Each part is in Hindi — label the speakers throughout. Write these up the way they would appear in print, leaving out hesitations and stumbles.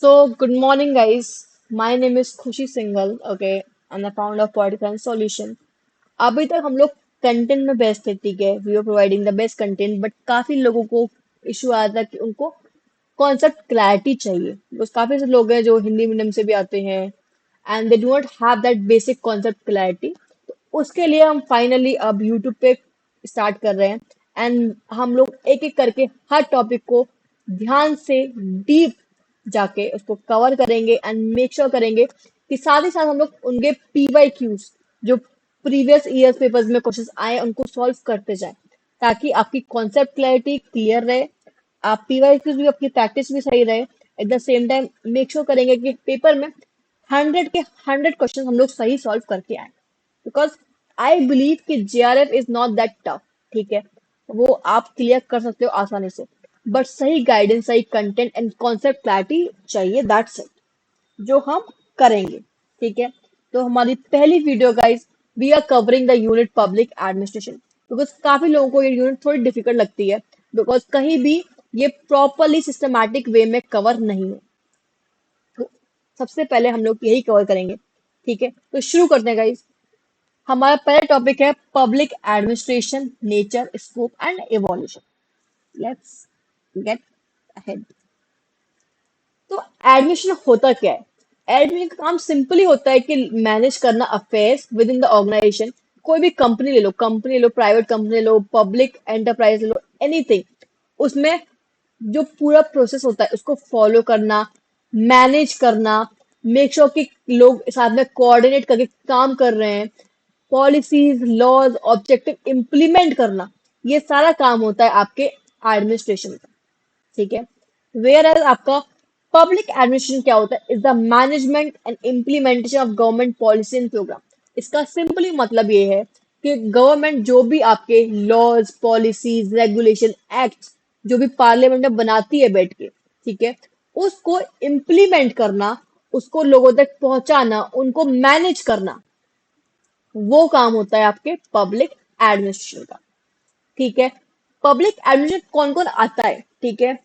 Speaker 1: Good morning, guys. My name is Khushi Singhal. Okay, I'm the founder of Political and Solution. अभी तक हम लोग कंटेंट में बेस्ट थे, ठीक है, we are providing the best content, but काफी लोगों को इशू आया था कि उनको कॉन्सेप्ट क्लैरिटी चाहिए, बिकॉज काफी से लोग हैं जो हिंदी मीडियम से भी आते हैं and they do not have that basic concept clarity. तो उसके लिए हम फाइनली अब यूट्यूब पे स्टार्ट कर रहे हैं एंड हम लोग एक एक करके हर टॉपिक को ध्यान से डीप जाके उसको कवर करेंगे एंड मेक श्योर करेंगे कि साथ ही साथ हम लोग उनके पीवाई क्यूज जो प्रीवियस ईयर पेपर्स में क्वेश्चंस आए उनको सॉल्व करते जाएं, ताकि आपकी कॉन्सेप्ट क्लैरिटी क्लियर रहे, आप पीवाई क्यूज भी आपकी प्रैक्टिस भी सही रहे। Eight the same time make sure करेंगे कि पेपर में 100 के 100 क्वेश्चन हम लोग सही सॉल्व करके आए, बिकॉज आई बिलीव कि JRF is not that tough. ठीक है, वो आप क्लियर कर सकते हो आसानी से, बट सही गाइडेंस, सही कंटेंट एंड कॉन्सेप्ट क्लैरिटी चाहिए, दैट्स इट, जो हम करेंगे। ठीक है, तो हमारी पहली video guys, we are covering the unit public administration, because काफी लोगों को ये यूनिट थोड़ी डिफिकल्ट लगती है, बिकॉज कहीं भी ये प्रॉपरली सिस्टमैटिक वे में कवर नहीं है। तो सबसे पहले हम लोग यही कवर करेंगे। ठीक है, तो शुरू करते हैं गाइस। हमारा पहला टॉपिक है public administration, nature, scope and evolution. Let's get ahead. तो एडमिशन होता क्या है? एडमिशन का काम सिंपली होता है कि मैनेज करना affairs within the organisation. कोई भी कंपनी ले लो, प्राइवेट कंपनी ले लो, पब्लिक एंटरप्राइज ले लो, एनीथिंग, उसमें जो पूरा प्रोसेस होता है उसको फॉलो करना, मैनेज करना, मेक श्योर कि लोग साथ में कोऑर्डिनेट करके काम कर रहे हैं, पॉलिसीज, लॉज, ऑब्जेक्टिव इम्प्लीमेंट करना, ये सारा काम होता है आपके एडमिनिस्ट्रेशन का। ठीक है, वेयर एज आपका पब्लिक एडमिनिस्ट्रेशन क्या होता है? Is the management and implementation of government policy and programme. इसका सिंपली मतलब ये है कि गवर्नमेंट जो भी आपके लॉज, पॉलिसीज, रेगुलेशन, एक्ट जो भी पार्लियामेंट में बनाती है बैठ के, ठीक है, उसको इम्प्लीमेंट करना, उसको लोगों तक पहुंचाना, उनको मैनेज करना, वो काम होता है आपके पब्लिक एडमिनिस्ट्रेशन का। ठीक है, पब्लिक एडमिनिस्ट्रेशन कौन कौन आता है? ठीक है,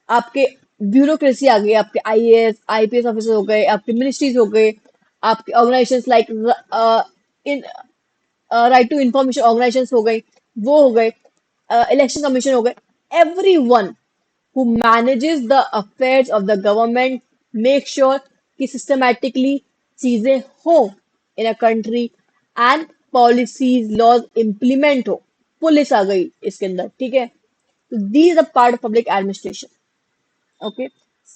Speaker 1: आपके ब्यूरोक्रेसी आ गई, आपके आईएएस आईपीएस ऑफिसर हो गए, आपके मिनिस्ट्रीज हो गए, आपके organisations like in right to information organisations हो गई, वो हो गए, इलेक्शन कमीशन हो गए, everyone who manages the affairs of the government, make sure कि systematically चीजें हो in a country and policies, laws implement हो। पुलिस आ गई इसके अंदर, ठीक है, तो these are part of public administration। Okay,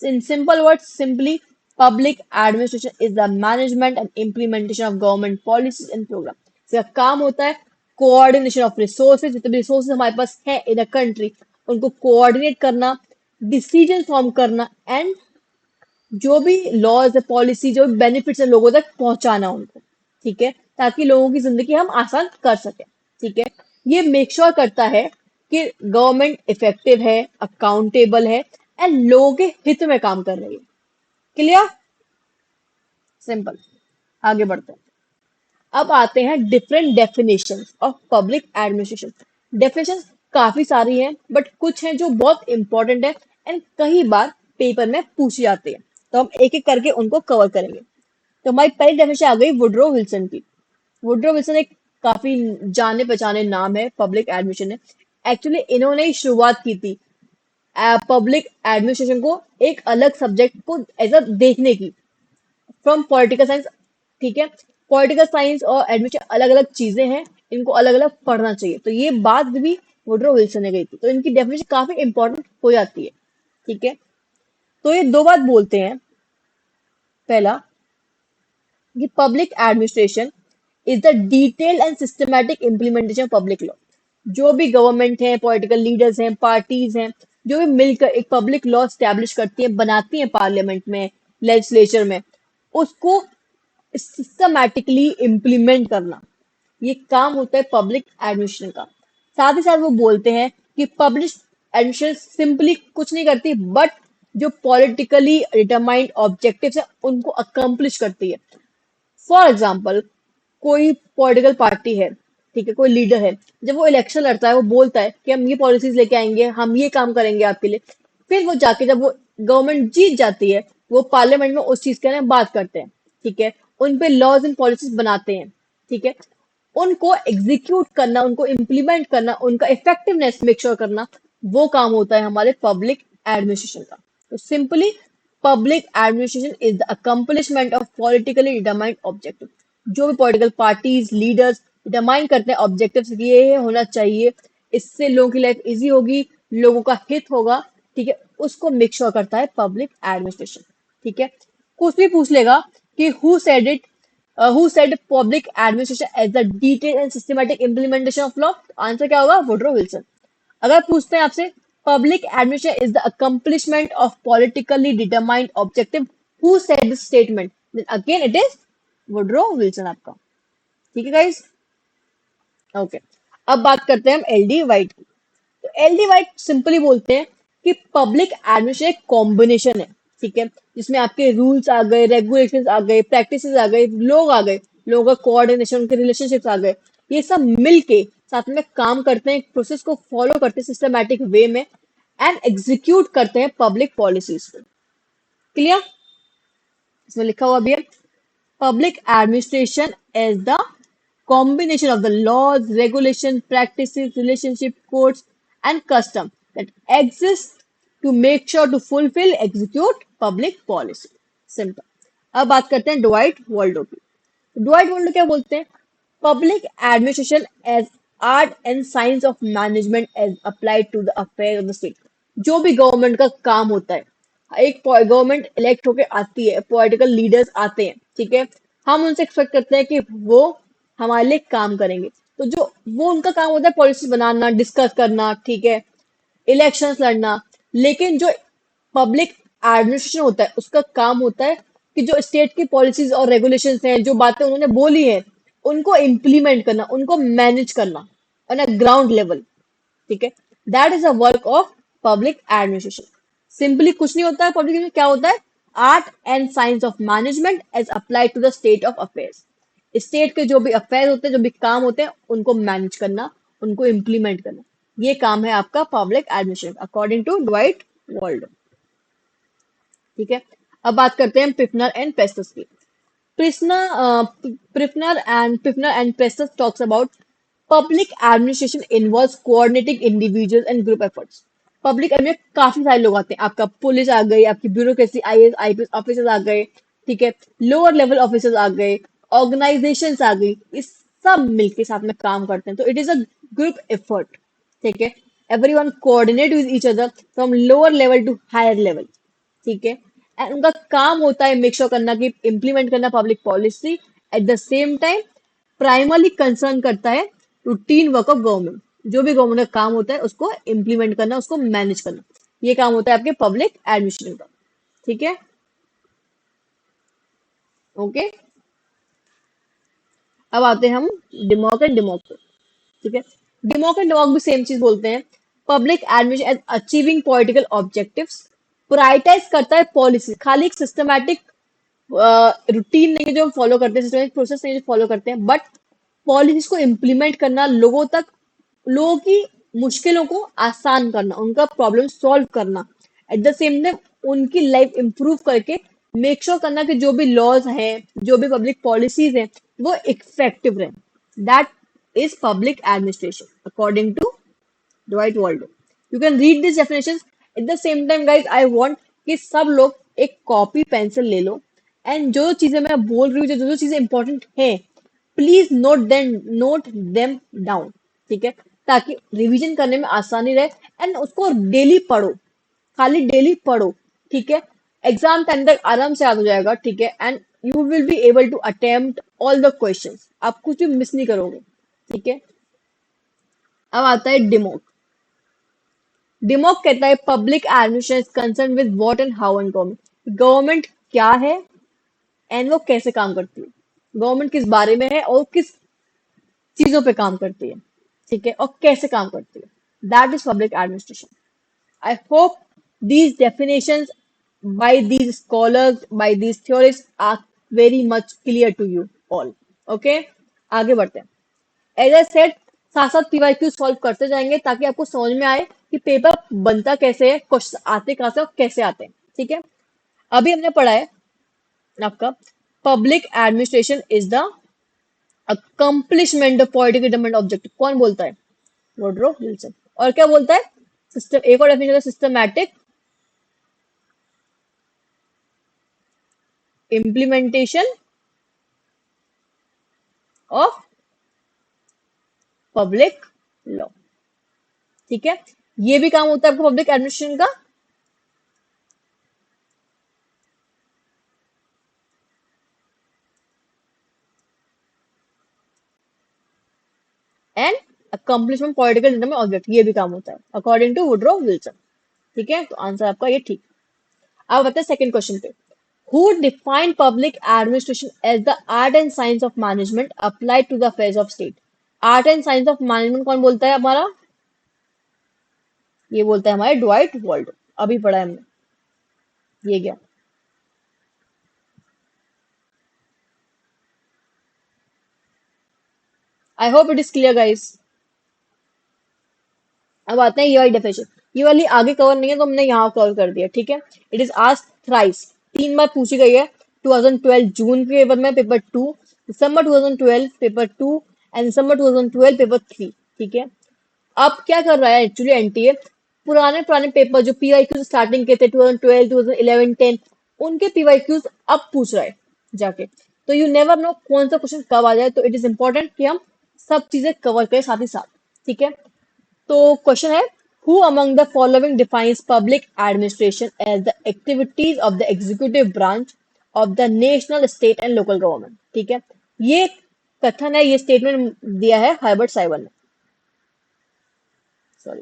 Speaker 1: in simple words, simply public administration is the management and implementation of government policies and program। इसका काम होता है कोऑर्डिनेशन ऑफ रिसोर्सेज, जितने भी रिसोर्सेज हमारे पास है इन अ कंट्री, उनको कोऑर्डिनेट करना, डिसीजन फॉर्म करना एंड जो भी लॉज है, पॉलिसी, जो भी बेनिफिट्स है, लोगों तक पहुंचाना उनको। ठीक है, ताकि लोगों की जिंदगी हम आसान कर सके। ठीक है, ये मेक श्योर करता है कि गवर्नमेंट इफेक्टिव है, अकाउंटेबल है एंड लोगों के हित में काम कर रही है। क्लियर? सिंपल। आगे बढ़ते हैं। अब आते हैं different definitions of public administration. Definition काफी सारी हैं, बट कुछ हैं जो बहुत इंपॉर्टेंट है एंड कई बार पेपर में पूछी जाती है, तो हम एक एक करके उनको कवर करेंगे। तो हमारी पहली डेफिनेशन आ गई वुड्रो विल्सन की। वुड्रो विल्सन एक काफी जाने पहचाने नाम है पब्लिक एडमिनिस्ट्रेशन में। एक्चुअली इन्होंने ही शुरुआत की थी पब्लिक एडमिनिस्ट्रेशन को एक अलग सब्जेक्ट को एज अ देखने की, फ्रॉम पॉलिटिकल साइंस। ठीक है, पॉलिटिकल साइंस और एडमिनिस्ट्रेशन अलग अलग चीजें हैं, इनको अलग अलग पढ़ना चाहिए, तो ये बात भी वुड्रो विल्सन ने कही थी, तो इनकी डेफिनेशन काफी इंपॉर्टेंट हो जाती है। ठीक है, तो ये दो बात बोलते हैं। पहला, कि public administration is the detailed and systematic implementation of public law. जो भी गवर्नमेंट है, पॉलिटिकल लीडर्स हैं, पार्टीज हैं, जो भी मिलकर एक पब्लिक लॉ स्टैब्लिश करती है, बनाती है पार्लियामेंट में, लेजिस्लेचर में, उसको सिस्टमैटिकली इम्प्लीमेंट करना, ये काम होता है पब्लिक एडमिनिस्ट्रेशन का। साथ ही साथ वो बोलते हैं कि पब्लिक एडमिनिस्ट्रेशन सिंपली कुछ नहीं करती, बट जो पॉलिटिकली डिटरमाइंड ऑब्जेक्टिव्स है उनको अकम्प्लिश करती है। फॉर एग्जाम्पल, कोई पॉलिटिकल पार्टी है, ठीक है, कोई लीडर है, जब वो इलेक्शन लड़ता है, वो बोलता है कि हम ये पॉलिसीज लेके आएंगे, हम ये काम करेंगे आपके लिए। फिर वो जाके जब वो गवर्नमेंट जीत जाती है, वो पार्लियामेंट में उस चीज के बारे में बात करते हैं, ठीक है, उन पे लॉज एंड पॉलिसीज बनाते हैं, ठीक है, उनको एग्जीक्यूट करना, उनको इम्प्लीमेंट करना, उनका इफेक्टिवनेस मेक श्योर करना, वो काम होता है हमारे पब्लिक एडमिनिस्ट्रेशन का। तो simply public administration is the accomplishment of politically determined objective. जो भी पॉलिटिकल पार्टीज लीडर्स डिटरमाइन करते हैं ऑब्जेक्टिव्स, ये होना चाहिए, इससे लोगों की लाइफ इजी होगी, लोगों का हित होगा, ठीक है, उसको मेक श्योर करता है पब्लिक एडमिनिस्ट्रेशन, ठीक है। कुछ भी पूछ लेगा कि who said it, who said public administration as the detailed and systematic implementation of law? Answer क्या होगा? Woodrow Wilson. अगर पूछते हैं आपसे public administration is the accomplishment of politically determined objective, who said this statement? Then again it is Woodrow Wilson आपका। ठीक है गाइस, ओके। अब बात करते हैं हम एलडी वाइट की। तो एलडी वाइट सिंपली बोलते हैं कि पब्लिक एडमिनिस्ट्रेशन एक कॉम्बिनेशन है, ठीक है, जिसमें आपके रूल्स आ गए, रेगुलेशंस आ गए, प्रैक्टिसेस आ गए, लोग आ गए, लोगों का कोऑर्डिनेशन, उनके रिलेशनशिप्स आ गए, ये सब मिलके साथ में काम करते हैं, एक प्रोसेस को फॉलो करते हैं सिस्टमैटिक वे में, एंड एग्जीक्यूट करते हैं पब्लिक पॉलिसीज को। क्लियर? इसमें लिखा हुआ भी है public administration as the combination of the laws, regulation, practices, relationship, codes, and custom that exist to make sure to fulfill, execute public policy. Simple. अब बात करते हैं डुवाइट वॉल्डो की। डुवाइट वॉल्डो क्या बोलते हैं? Public administration as art and science of management as applied to the affair of the state. जो भी गवर्नमेंट का काम होता है, एक गवर्नमेंट इलेक्ट होके आती है, पॉलिटिकल लीडर्स आते हैं, ठीक है, हम उनसे एक्सपेक्ट करते हैं कि वो हमारे लिए काम करेंगे। तो जो वो उनका काम होता है पॉलिसी बनाना, डिस्कस करना, ठीक है, इलेक्शंस लड़ना। लेकिन जो पब्लिक एडमिनिस्ट्रेशन होता है उसका काम होता है कि जो स्टेट की पॉलिसीज और रेगुलेशंस हैं, जो बातें उन्होंने बोली हैं, उनको इम्प्लीमेंट करना, उनको मैनेज करना ऑन अ ग्राउंड लेवल, ठीक है, that is a work of public administration. Simply कुछ नहीं होता है पब्लिक एडमिनिस्ट्रेशन, क्या होता है? Art and science of management as applied to the state of affairs. State के जो भी अफेयर होते हैं, जो भी काम होते हैं, उनको मैनेज करना, उनको इम्प्लीमेंट करना, ये काम है आपका public administration according to Dwight Waldo. ठीक है, अब बात करते हैं प्रिफनर एंड पेस्टस की। Prifner and Preston talks about public administration involves coordinating individuals and group efforts. Public में काफी सारे लोग आते हैं, आपका पुलिस आ गई, आपकी ब्यूरोक्रेसी, आईएएस आईपीएस ऑफिसर्स आ गए, ठीक है, लोअर लेवल ऑफिसर्स आ गए, ऑर्गेनाइजेशंस आ गई, इस सब मिलके साथ में काम करते हैं, तो it is a group effort, ठीक है, everyone coordinate with each other from lower level to higher level, ठीक है, एंड उनका काम होता है मेक श्योर करना कि इम्प्लीमेंट करना public policy, eight the same time primarily concern करता है रूटीन वर्क ऑफ गवर्नमेंट। जो भी गवर्नमेंट का काम होता है उसको इम्प्लीमेंट करना, उसको मैनेज करना, ये काम होता है आपके पब्लिक एडमिनिस्ट्रेशन का। ठीक है, ओके। अब आते हैं हम डिमोक एंड डिमोक पे। ठीक है, डिमोक एंड डिमोक भी सेम चीज बोलते हैं। Public administration as achieving political objectives, prioritise करता है पॉलिसी, खाली एक सिस्टमैटिक रूटीन नहीं है जो हम फॉलो करते हैं, सिस्टमैटिक प्रोसेस नहीं है जो फॉलो करते हैं, बट पॉलिसीज को इम्प्लीमेंट करना, लोगों तक, लोगों की मुश्किलों को आसान करना, उनका प्रॉब्लम सॉल्व करना, एट द सेम टाइम उनकी लाइफ इंप्रूव करके मेक श्योर करना कि जो भी लॉज हैं, जो भी पब्लिक पॉलिसीज हैं, वो इफेक्टिव रहे। That is public administration according to Dwight Waldo. You can read these definitions. At the same time, guys, I want कि सब लोग एक कॉपी पेंसिल ले लो, एंड जो चीजें मैं बोल रही हूँ, जो जो चीजें इंपॉर्टेंट हैं, प्लीज नोट देम डाउन, ठीक है, ताकि रिवीजन करने में आसानी रहे, एंड उसको डेली पढ़ो, खाली डेली पढ़ो, ठीक है, एग्जाम टाइम तक आराम से याद हो जाएगा, ठीक है, and you will be able to attempt all the questions, आप कुछ भी मिस नहीं करोगे। ठीक है, अब आता है डिमोक। डिमोक कहता है public administration concern with what and how and government. Government क्या है एंड वो कैसे काम करती है, गवर्नमेंट किस बारे में है और किस चीजों पे काम करती है, ठीक है, और कैसे काम करती है, that is public administration. I hope these definitions by these scholars, by these theorists are very much clear to you all. Okay, आगे बढ़ते हैं। एज आई सेड, साथ साथ पीवाईक्यू सॉल्व करते जाएंगे ताकि आपको समझ में आए कि पेपर बनता कैसे है, क्वेश्चन आते कहां से और कैसे आते हैं। ठीक है, अभी हमने पढ़ा है आपका public administration is the accomplishment of political government objective. कौन बोलता है? Woodrow Wilson. और क्या बोलता है? सिस्टम, एक और डेफिनेशन है systematic implementation of public law. ठीक है, ये भी काम होता है आपका पब्लिक एडमिनिस्ट्रेशन का। एंड अकम्प्लिशमेंट पॉलिटिकल में ऑब्जेक्ट, ये भी काम होता है अकॉर्डिंग टू वुडरो विल्सन। ठीक है, तो आंसर आपका ये ठीक। अब बताए सेकंड क्वेश्चन पे, who define public administration as the art and science of management applied to the affairs of state. Art and science of management कौन बोलता है हमारा? ये बोलता है हमारे ड्वाइट वर्ल्ड। अभी पढ़ा है हमने, ये गया। आई hope it is clear guys. अब आते हैं ये वाली डेफिनेशन, ये वाली आगे कवर नहीं है तो हमने यहाँ कवर कर दिया। ठीक है, इट इज आस्क्ड थ्राइस, 3 बार पूछी गई है। 2012 जून के पेपर में paper 2, December 2012 paper 2 and December 2012 paper 3। ठीक है, अब क्या कर रहा है एक्चुअली एनटीए, पुराने पुराने पेपर जो पीवाईक्यू स्टार्टिंग के थे 2012 2011 10, उनके पीवाईक्यूज अब पूछ रहा है जाके। तो यू नेवर नो कौन सा क्वेश्चन कब आ जाए, तो इट इज इंपॉर्टेंट कि हम सब चीजें कवर करें साथ ही साथ। ठीक है, तो क्वेश्चन है, who among the following defines public administration as the activities of the executive branch of the national state and local government. ठीक है, ये कथन है, ये स्टेटमेंट दिया है हर्बर्ट साइमन ने। Sorry,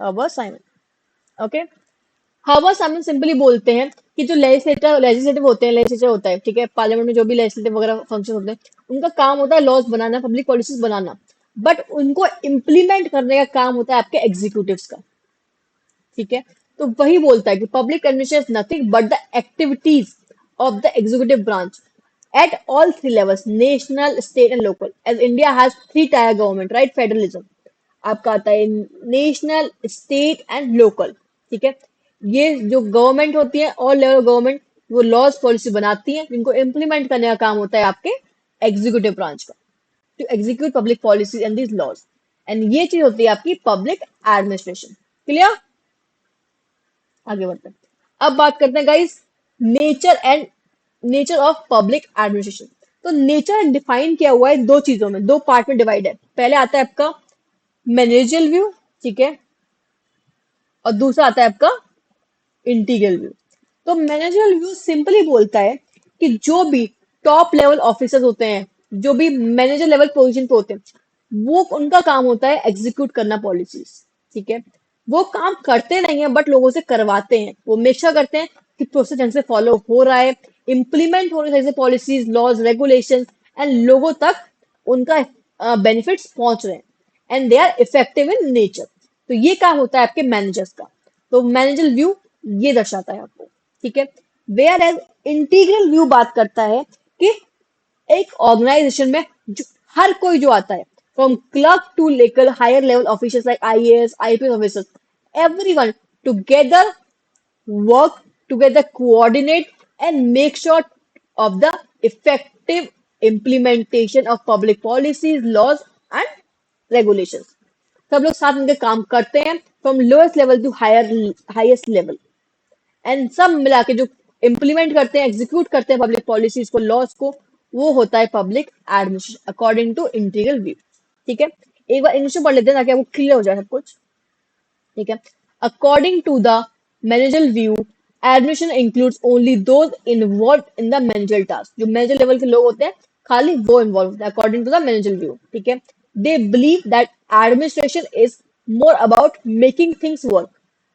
Speaker 1: Herbert Simon. Okay, Herbert Simon simply बोलते हैं कि जो लेजिस्लेटिव होते हैं, लेजिस्लेचर होता है, ठीक है, पार्लियामेंट में जो भी लेजिस्लेटिव वगैरह फंक्शन होते हैं, उनका काम होता है लॉज बनाना, पब्लिक पॉलिसीज बनाना, बट उनको इम्प्लीमेंट करने का काम होता है आपके एग्जीक्यूटिव्स का। ठीक है, तो वही बोलता है कि public administration is nothing but the activities of the executive branch at all three levels, national, state and local, as India has three tier government, right? Federalism आपका आता है नेशनल, स्टेट एंड लोकल। ठीक है, ये जो गवर्नमेंट होती है, ऑल लेवल गवर्नमेंट, वो लॉज पॉलिसी बनाती है, जिनको इम्प्लीमेंट करने का काम होता है आपके एग्जीक्यूटिव ब्रांच का, to execute public policy and this laws. And ये चीज होती है आपकी पब्लिक एडमिनिस्ट्रेशन। क्लियर? आगे बढ़ते हैं, अब बात करते हैं guys nature and nature of public administration. तो नेचर डिफाइन किया हुआ है दो चीजों में, दो पार्ट में डिवाइड है। पहले आता है आपका मैनेजरियल व्यू, ठीक है, और दूसरा आता है आपका इंटीग्रल व्यू। तो मैनेजरियल व्यू सिंपली बोलता है कि जो भी टॉप लेवल ऑफिसर्स होते हैं, जो भी मैनेजर लेवल पोजीशन पे होते हैं, वो उनका काम होता है एग्जीक्यूट करना पॉलिसीज। ठीक है, वो काम करते नहीं है बट लोगों से करवाते हैं, वो मेक श्योर करते हैं कि प्रोसेस ढंग से फॉलो हो रहा है, इम्प्लीमेंट हो रही है पॉलिसीज, लॉज, रेगुलेशन, एंड लोगों तक उनका बेनिफिट्स पहुंच रहे हैं, and they are effective in nature. तो ये काम होता है आपके मैनेजर्स का। तो मैनेजर व्यू ये दर्शाता है आपको। ठीक है, वेयर एज इंटीग्रल व्यू बात करता है कि एक ऑर्गेनाइजेशन में हर कोई जो आता है, फ्रॉम क्लर्क टू लेकर higher level officers like IAS IPS officers, everyone together work together, coordinate, and make sure of the effective implementation of public policies, laws, and regulations. सब लोग साथ मिलकर काम करते हैं, from lowest level to highest level, and सब मिला के जो इम्प्लीमेंट करते हैं, एग्जीक्यूट करते हैं पब्लिक पॉलिसीज को, लॉज को, वो होता है public administration according to integral view. ठीक है, एक बार इंग्लिश में पढ़ लेते हैं ताकि आपको क्लियर हो जाए सब कुछ। ठीक है, according to the managerial view, admission includes only those involve in the managerial task. जो मैनेजर लेवल के लोग होते हैं खाली वो इन्वॉल्व होते हैं according to the managerial view. ठीक है, they believe that administration is more about making things work.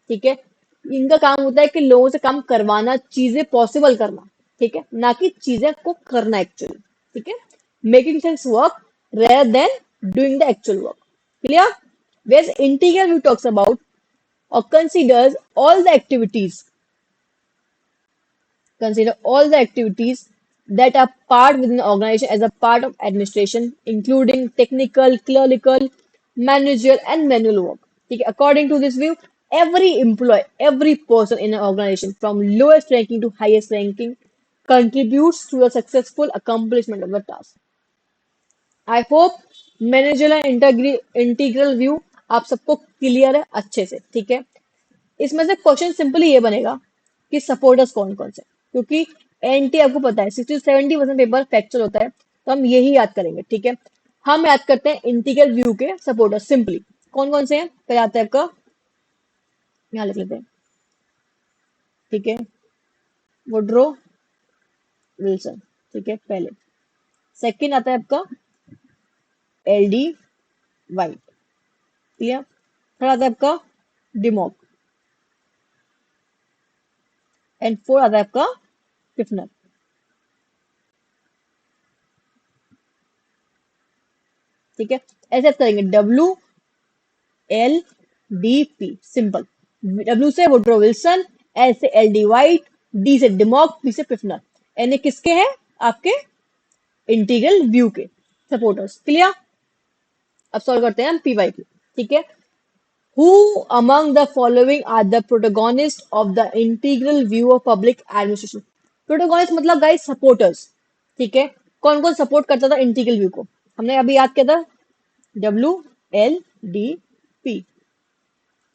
Speaker 1: ठीक है, इनका काम होता है कि लोगों से काम करवाना, चीजें पॉसिबल करना। ठीक है, ना कि चीजें को करना एक्चुअली। ठीक है, making things work rather than doing the actual work. Clear? Whereas integral view talks about or consider all the activities that are part within the organization as a part of administration, including technical, clerical, managerial, and manual work. ठीक है, according to this view, Every employee, every person in an organization, from lowest ranking to highest ranking, contributes to the successful accomplishment of the task. I hope manager integral view आप सबको क्लियर है अच्छे से, ठीक है। इसमें से क्वेश्चन सिंपली ये बनेगा कि सपोर्टर्स कौन कौन से हैं। क्योंकि एनटी आपको पता है 60 से 70% पेपर फैक्चुअल होता है, तो हम यही याद करेंगे, ठीक है। हम याद करते हैं इंटीग्रल व्यू के सपोर्टर्स सिंपली कौन कौन से हैं। पहले आता है आपका, यहाँ लिख लेते हैं, ठीक है, वुड्रो विल्सन, ठीक है पहले। सेकंड आता है आपका L D white, clear. Third आता है आपका डिमॉक, एंड फोर आता है आपका किफनर, ठीक है। ऐसे आप करेंगे W L D P simple. W से वुड्रो विल्सन, एल से एल डी वाइट, डी से डिमॉक, पी से पिफनर। एन ए किसके हैं? आपके इंटीग्रल व्यू के सपोर्टर्स, क्लियर। अब सॉल्व करते हैं हम पी वाई की, ठीक है। Who among the following are the protagonists of the integral view of public administration? Protagonist मतलब गाइस सपोर्टर्स, ठीक है। कौन कौन सपोर्ट करता था इंटीग्रल व्यू को? हमने अभी याद किया था, W L D P.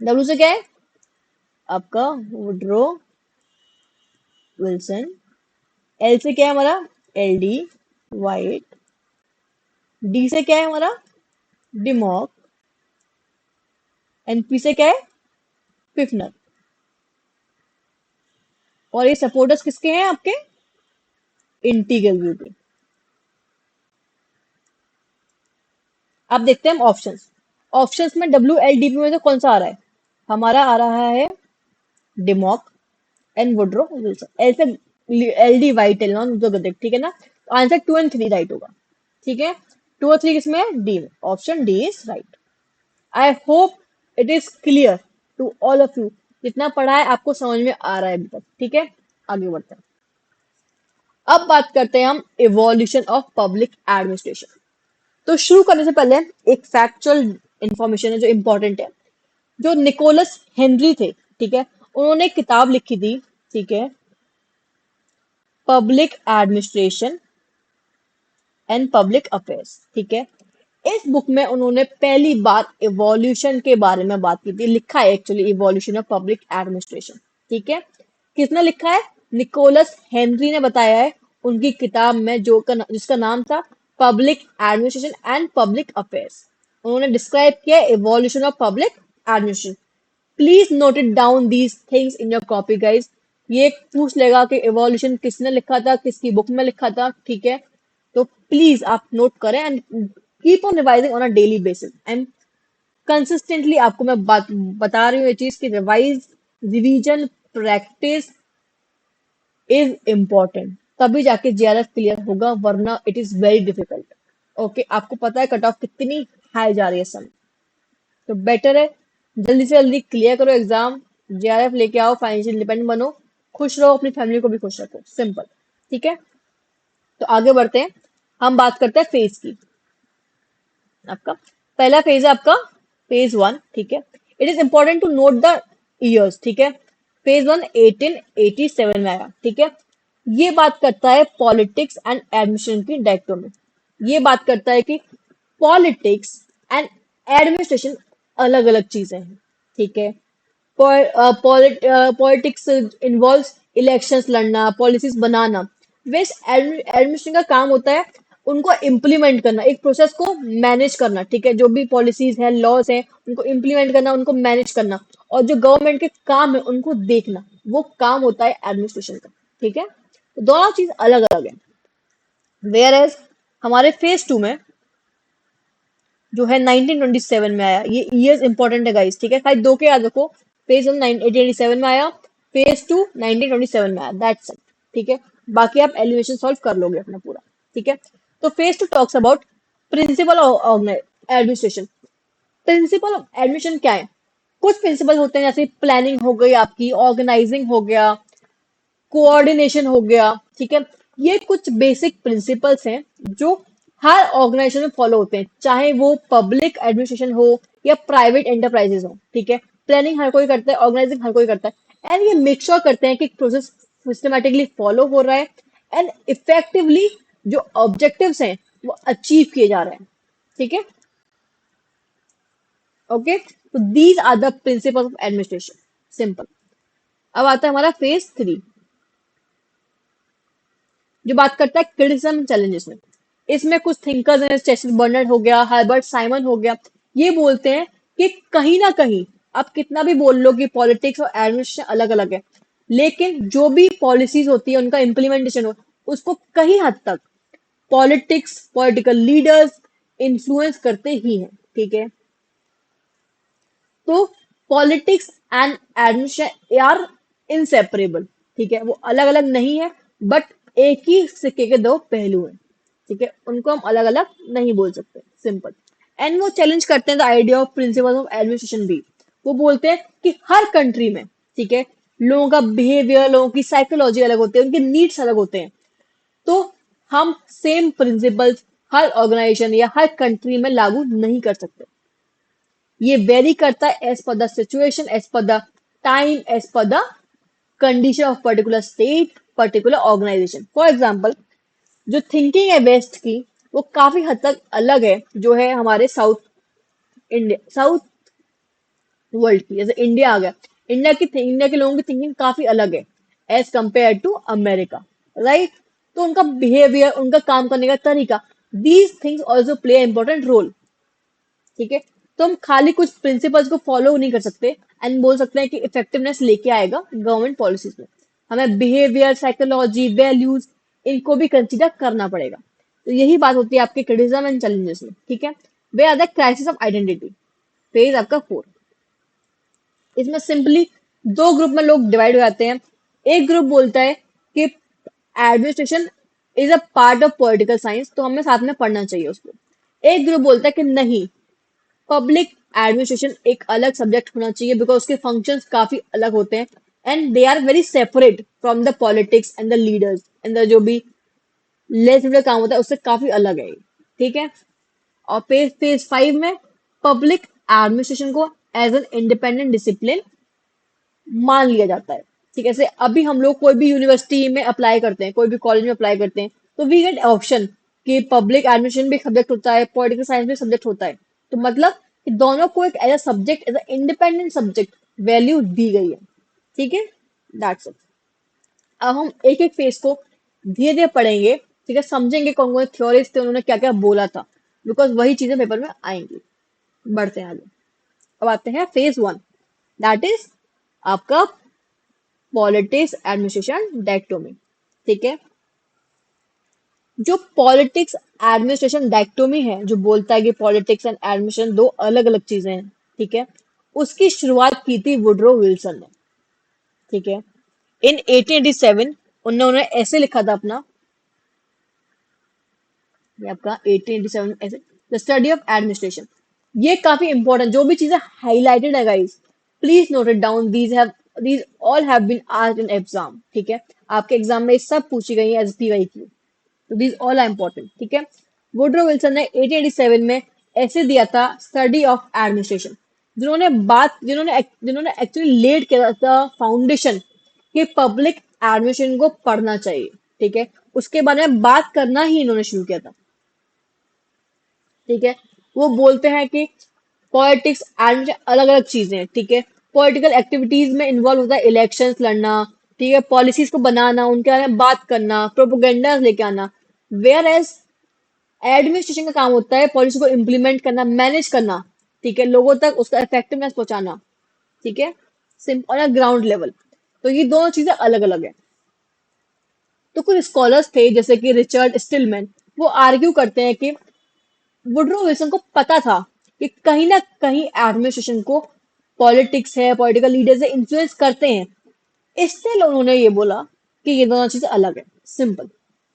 Speaker 1: W से क्या है आपका वुड्रो विल्सन, एल से क्या है हमारा एल डी वाइट, डी से क्या है हमारा डिमॉक, एंड पी से क्या है पिफनर। और ये सपोर्टर्स किसके हैं? आपके इंटीग्रल व्यू के। अब देखते हैं हम ऑप्शंस। ऑप्शंस में डब्ल्यू एल डी पी में से कौन सा आ रहा है? हमारा आ रहा है डिमॉक एंड वुड्रो विल्सन। एल से एल डी वाइट एल दो गदे, ठीक है ना। तो आंसर 2 और 3 राइट होगा, ठीक है। 2 और 3 किसमें है? डी में। Option D is right. I hope it is clear to all of you. जितना पढ़ा है आपको समझ में आ रहा है अभी तक, ठीक है। आगे बढ़ते हैं। अब बात करते हैं हम इवोल्यूशन ऑफ पब्लिक एडमिनिस्ट्रेशन। तो शुरू करने से पहले एक फैक्चुअल इंफॉर्मेशन है जो इंपॉर्टेंट है। जो निकोलस हेनरी थे, ठीक है, उन्होंने एक किताब लिखी थी, ठीक है, public administration and public affairs, ठीक है। इस बुक में उन्होंने पहली बार इवोल्यूशन के बारे में बात की थी। लिखा है actually evolution of public administration, ठीक है। किसने लिखा है? निकोलस हेनरी ने बताया है उनकी किताब में, जिसका नाम था public administration and public affairs. उन्होंने डिस्क्राइब किया evolution of public administration. Please note it down these things in your copy guys. ये पूछ लेगा कि इवोल्यूशन किसने लिखा था, किसकी बुक में लिखा था, ठीक है। तो प्लीज आप नोट करें and keep on revising on a daily basis. And consistently आपको मैं बता रही हूँ ये चीज कि रिवीजन प्रैक्टिस इज इम्पोर्टेंट, तभी जाके जेआरएफ क्लियर होगा, वरना it is very difficult. Okay, आपको पता है कट ऑफ कितनी हाई जा रही है इस समय, तो बेटर है जल्दी से जल्दी क्लियर करो एग्जाम, जेआरएफ लेके आओ, फाइनेंशियल इंडिपेंडेंट बनो, खुश रहो, अपनी फैमिली को भी खुश रखो, सिंपल, ठीक है। तो आगे बढ़ते हैं, हम बात करते हैं फेज की। आपका पहला फेज है आपका फेज 1, ठीक है। It is important to note the years, ठीक है। फेज 1 1887 में आया, ठीक है। ये बात करता है पॉलिटिक्स एंड एडमिनिस्ट्रेशन की दायित्व में। ये बात करता है कि पॉलिटिक्स एंड एडमिनिस्ट्रेशन अलग अलग चीजें हैं, ठीक है। पॉलिटिक्स इन्वॉल्व्स इलेक्शंस लड़ना, पॉलिसीज बनाना। वैसे एडमिनिस्ट्रेशन का काम होता है उनको इम्प्लीमेंट करना, एक प्रोसेस को मैनेज करना, ठीक है। जो भी पॉलिसीज है, लॉज है, उनको इम्प्लीमेंट करना, उनको मैनेज करना, और जो गवर्नमेंट के काम है उनको देखना, वो काम होता है एडमिनिस्ट्रेशन का, ठीक है। तो दोनों चीज अलग अलग है। वेयर एज हमारे फेज 2 में जो है 1927 में आया। ये ईयर्स इंपॉर्टेंट है गाइस, ठीक है। खाली दो के याद रखो, फेज 1 1887 में आया, फेज 2 1927 में आया, दैट्स इट, ठीक है। बाकी आप एलिमिनेशन सॉल्व कर लोगे अपना पूरा, ठीक है। तो phase 2 talks about principle of administration. Principle of administration क्या है? कुछ प्रिंसिपल होते हैं, जैसे प्लानिंग हो गई आपकी, ऑर्गेनाइजिंग हो गया, कोऑर्डिनेशन हो गया, ठीक है। ये कुछ बेसिक प्रिंसिपल्स हैं जो हर ऑर्गेनाइजेशन में फॉलो होते हैं, चाहे वो पब्लिक एडमिनिस्ट्रेशन हो या प्राइवेट एंटरप्राइजेस हो, ठीक है। प्लानिंग हर कोई करता है, ऑर्गेनाइजिंग हर कोई करता है, एंड ये मेक श्योर करते हैं कि प्रोसेस सिस्टमेटिकली फॉलो हो रहा है एंड इफेक्टिवली जो ऑब्जेक्टिव्स हैं वो अचीव किए जा रहे हैं। ठीक है, ओके, तो these are the principles of administration, simple. अब आता है हमारा फेज 3, जो बात करता है क्रिटिसिज्म चैलेंजेस में। इसमें कुछ थिंकर्स हैं, जैसे बर्नर्ड हो गया, हर्बर्ट साइमन हो गया, ये बोलते हैं कि कहीं ना कहीं आप कितना भी बोल लो कि पॉलिटिक्स और एडमिनिस्ट्रेशन अलग अलग है, लेकिन जो भी पॉलिसीज होती है उनका इम्प्लीमेंटेशन हो, उसको कहीं हद तक पॉलिटिक्स, पॉलिटिकल लीडर्स इन्फ्लुएंस करते ही हैं। ठीक है, तो politics and administration are inseparable. ठीक है, वो अलग अलग नहीं है, बट एक ही सिक्के के दो पहलू हैं। ठीक है, उनको हम अलग अलग नहीं बोल सकते, सिंपल। एंड वो चैलेंज करते हैं the idea of principle of administration भी। वो बोलते हैं कि हर कंट्री में, ठीक है, लोगों का बिहेवियर, लोगों की साइकोलॉजी अलग होती है, उनके नीड्स अलग होते हैं, तो हम सेम प्रिंसिपल्स हर ऑर्गेनाइजेशन या हर कंट्री में लागू नहीं कर सकते। ये वेरी करता है as per the situation, as per the time, as per the condition of particular state, particular organisation. For example, जो थिंकिंग है वेस्ट की, वो काफी हद तक अलग है जो है हमारे साउथ वर्ल्ड की। जैसे इंडिया आ गया, इंडिया के लोगों की थिंकिंग काफी अलग है as compare to America, right? तो उनका बिहेवियर, उनका काम करने का तरीका, these things also play important role. ठीक है, तो हम खाली कुछ प्रिंसिपल्स को फॉलो नहीं कर सकते एंड बोल सकते हैं कि इफेक्टिवनेस लेके आएगा गवर्नमेंट पॉलिसीज में। हमें बिहेवियर, साइकोलॉजी, वैल्यूज, इनको भी कंसिडर करना पड़ेगा। तो यही बात होती है आपके क्रिटिसिज्म एंड चैलेंजेस में। ठीक है, we are the crisis of identity, phase आपका 4। इसमें सिंपली दो ग्रुप में लोग डिवाइड हो जाते हैं। एक ग्रुप बोलता है कि administration is a part of political science, तो हमें साथ में पढ़ना चाहिए उसको। एक ग्रुप बोलता है कि नहीं, पब्लिक एडमिनिस्ट्रेशन एक अलग सब्जेक्ट होना चाहिए, बिकॉज उसके फंक्शंस काफी अलग होते हैं and they are very separate from the politics and the leaders and the जो भी लेजिस्लेटिव काम होता है उससे काफी अलग है ये। ठीक है, और फेज 5 में पब्लिक एडमिनिस्ट्रेशन को एज एन इंडिपेंडेंट डिसिप्लिन मान लिया जाता है। ठीक है, जैसे अभी हम लोग कोई भी यूनिवर्सिटी में अप्लाई करते हैं, कोई भी कॉलेज में अप्लाई करते हैं, तो वी गेट ऑप्शन कि पब्लिक एडमिनिस्ट्रेशन भी सब्जेक्ट होता है, पॉलिटिकल साइंस भी सब्जेक्ट होता है। तो मतलब कि दोनों को एक as a subject, as a independent subject value दी गई है। ठीक है, दैट्स इट। अब हम एक एक फेज को धीरे धीरे पढ़ेंगे। ठीक है, समझेंगे कौन कौन थ्योरीज थे, उन्होंने क्या क्या बोला था, बिकॉज वही चीजें पेपर में आएंगी। बढ़ते हैं आगे। अब आते हैं फेज 1, दैट इज आपका पॉलिटिक्स एडमिनिस्ट्रेशन डायक्टोमी। ठीक है, जो पॉलिटिक्स एडमिनिस्ट्रेशन डायक्टोमी है, जो बोलता है कि पॉलिटिक्स एंड एडमिनिस्ट्रेशन दो अलग अलग चीजें हैं, ठीक है, उसकी शुरुआत की थी वुडरो विल्सन ने। ठीक है, इन 1887 उन्होंने ऐसे लिखा था अपना, ये आपका 1887 ऐसे, द स्टडी ऑफ एडमिनिस्ट्रेशन। ये काफी इंपॉर्टेंट, जो भी चीजें हाईलाइटेड है guys, please note it down, these all have been asked in exam. ठीक है, आपके एग्जाम में ये सब पूछी गई है एज पी की, तो दीज ऑल आर इंपॉर्टेंट। ठीक है, वुडरो विल्सन ने 1887 में ऐसे दिया था स्टडी ऑफ एडमिनिस्ट्रेशन, जिन्होंने एक्चुअली लेड किया था फाउंडेशन कि पब्लिक एडमिनिस्ट्रेशन को पढ़ना चाहिए। ठीक है, उसके बारे में बात करना ही इन्होंने शुरू किया था। ठीक है, वो बोलते हैं कि पॉलिटिक्स एडमिनिस्ट्रेशन अलग अलग चीजें हैं। ठीक है, पॉलिटिकल एक्टिविटीज में इन्वॉल्व होता है इलेक्शंस लड़ना, ठीक है, पॉलिसीज को बनाना, उनके बारे में बात करना, प्रोपोगेंडा लेके आना। वेयर एज एडमिनिस्ट्रेशन का काम होता है पॉलिसी को इम्प्लीमेंट करना, मैनेज करना, ठीक है, लोगों तक उसका इफेक्टिवनेस पहुंचाना। ठीक है, सिंपल और ग्राउंड लेवल। तो ये दोनों चीजें अलग अलग है। तो कुछ स्कॉलर्स थे जैसे कि रिचर्ड स्टिलमैन, वो आर्ग्यू करते हैं कि वुडरो विल्सन को पता था कि कहीं ना कहीं एडमिनिस्ट्रेशन को पॉलिटिक्स है, पॉलिटिकल लीडर्स है, इन्फ्लुएंस करते हैं। इसलिए उन्होंने ये बोला कि ये दोनों चीजें अलग है, सिंपल।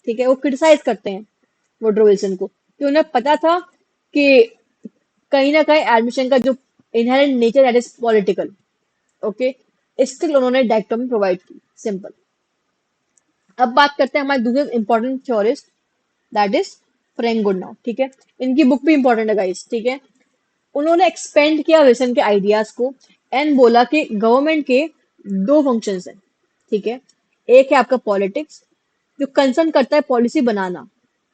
Speaker 1: ठीक है, वो क्रिटिसाइज करते हैं वुडरो विल्सन को कि उन्हें पता था कि कहीं ना कहीं एडमिशन का जो inherent nature that is political. Okay, still उन्होंने डायक्टोमी प्रोवाइड की, सिंपल। अब बात करते हैं हमारे दूसरे important theorist, that is Frank Goodnow. ठीक है, इनकी बुक भी इंपॉर्टेंट है गाइस। ठीक है, उन्होंने एक्सपेंड किया विल्सन के आइडियाज को एन बोला कि गवर्नमेंट के दो फंक्शंस हैं, ठीक है। एक है आपका पॉलिटिक्स, जो कंसर्न करता है पॉलिसी बनाना,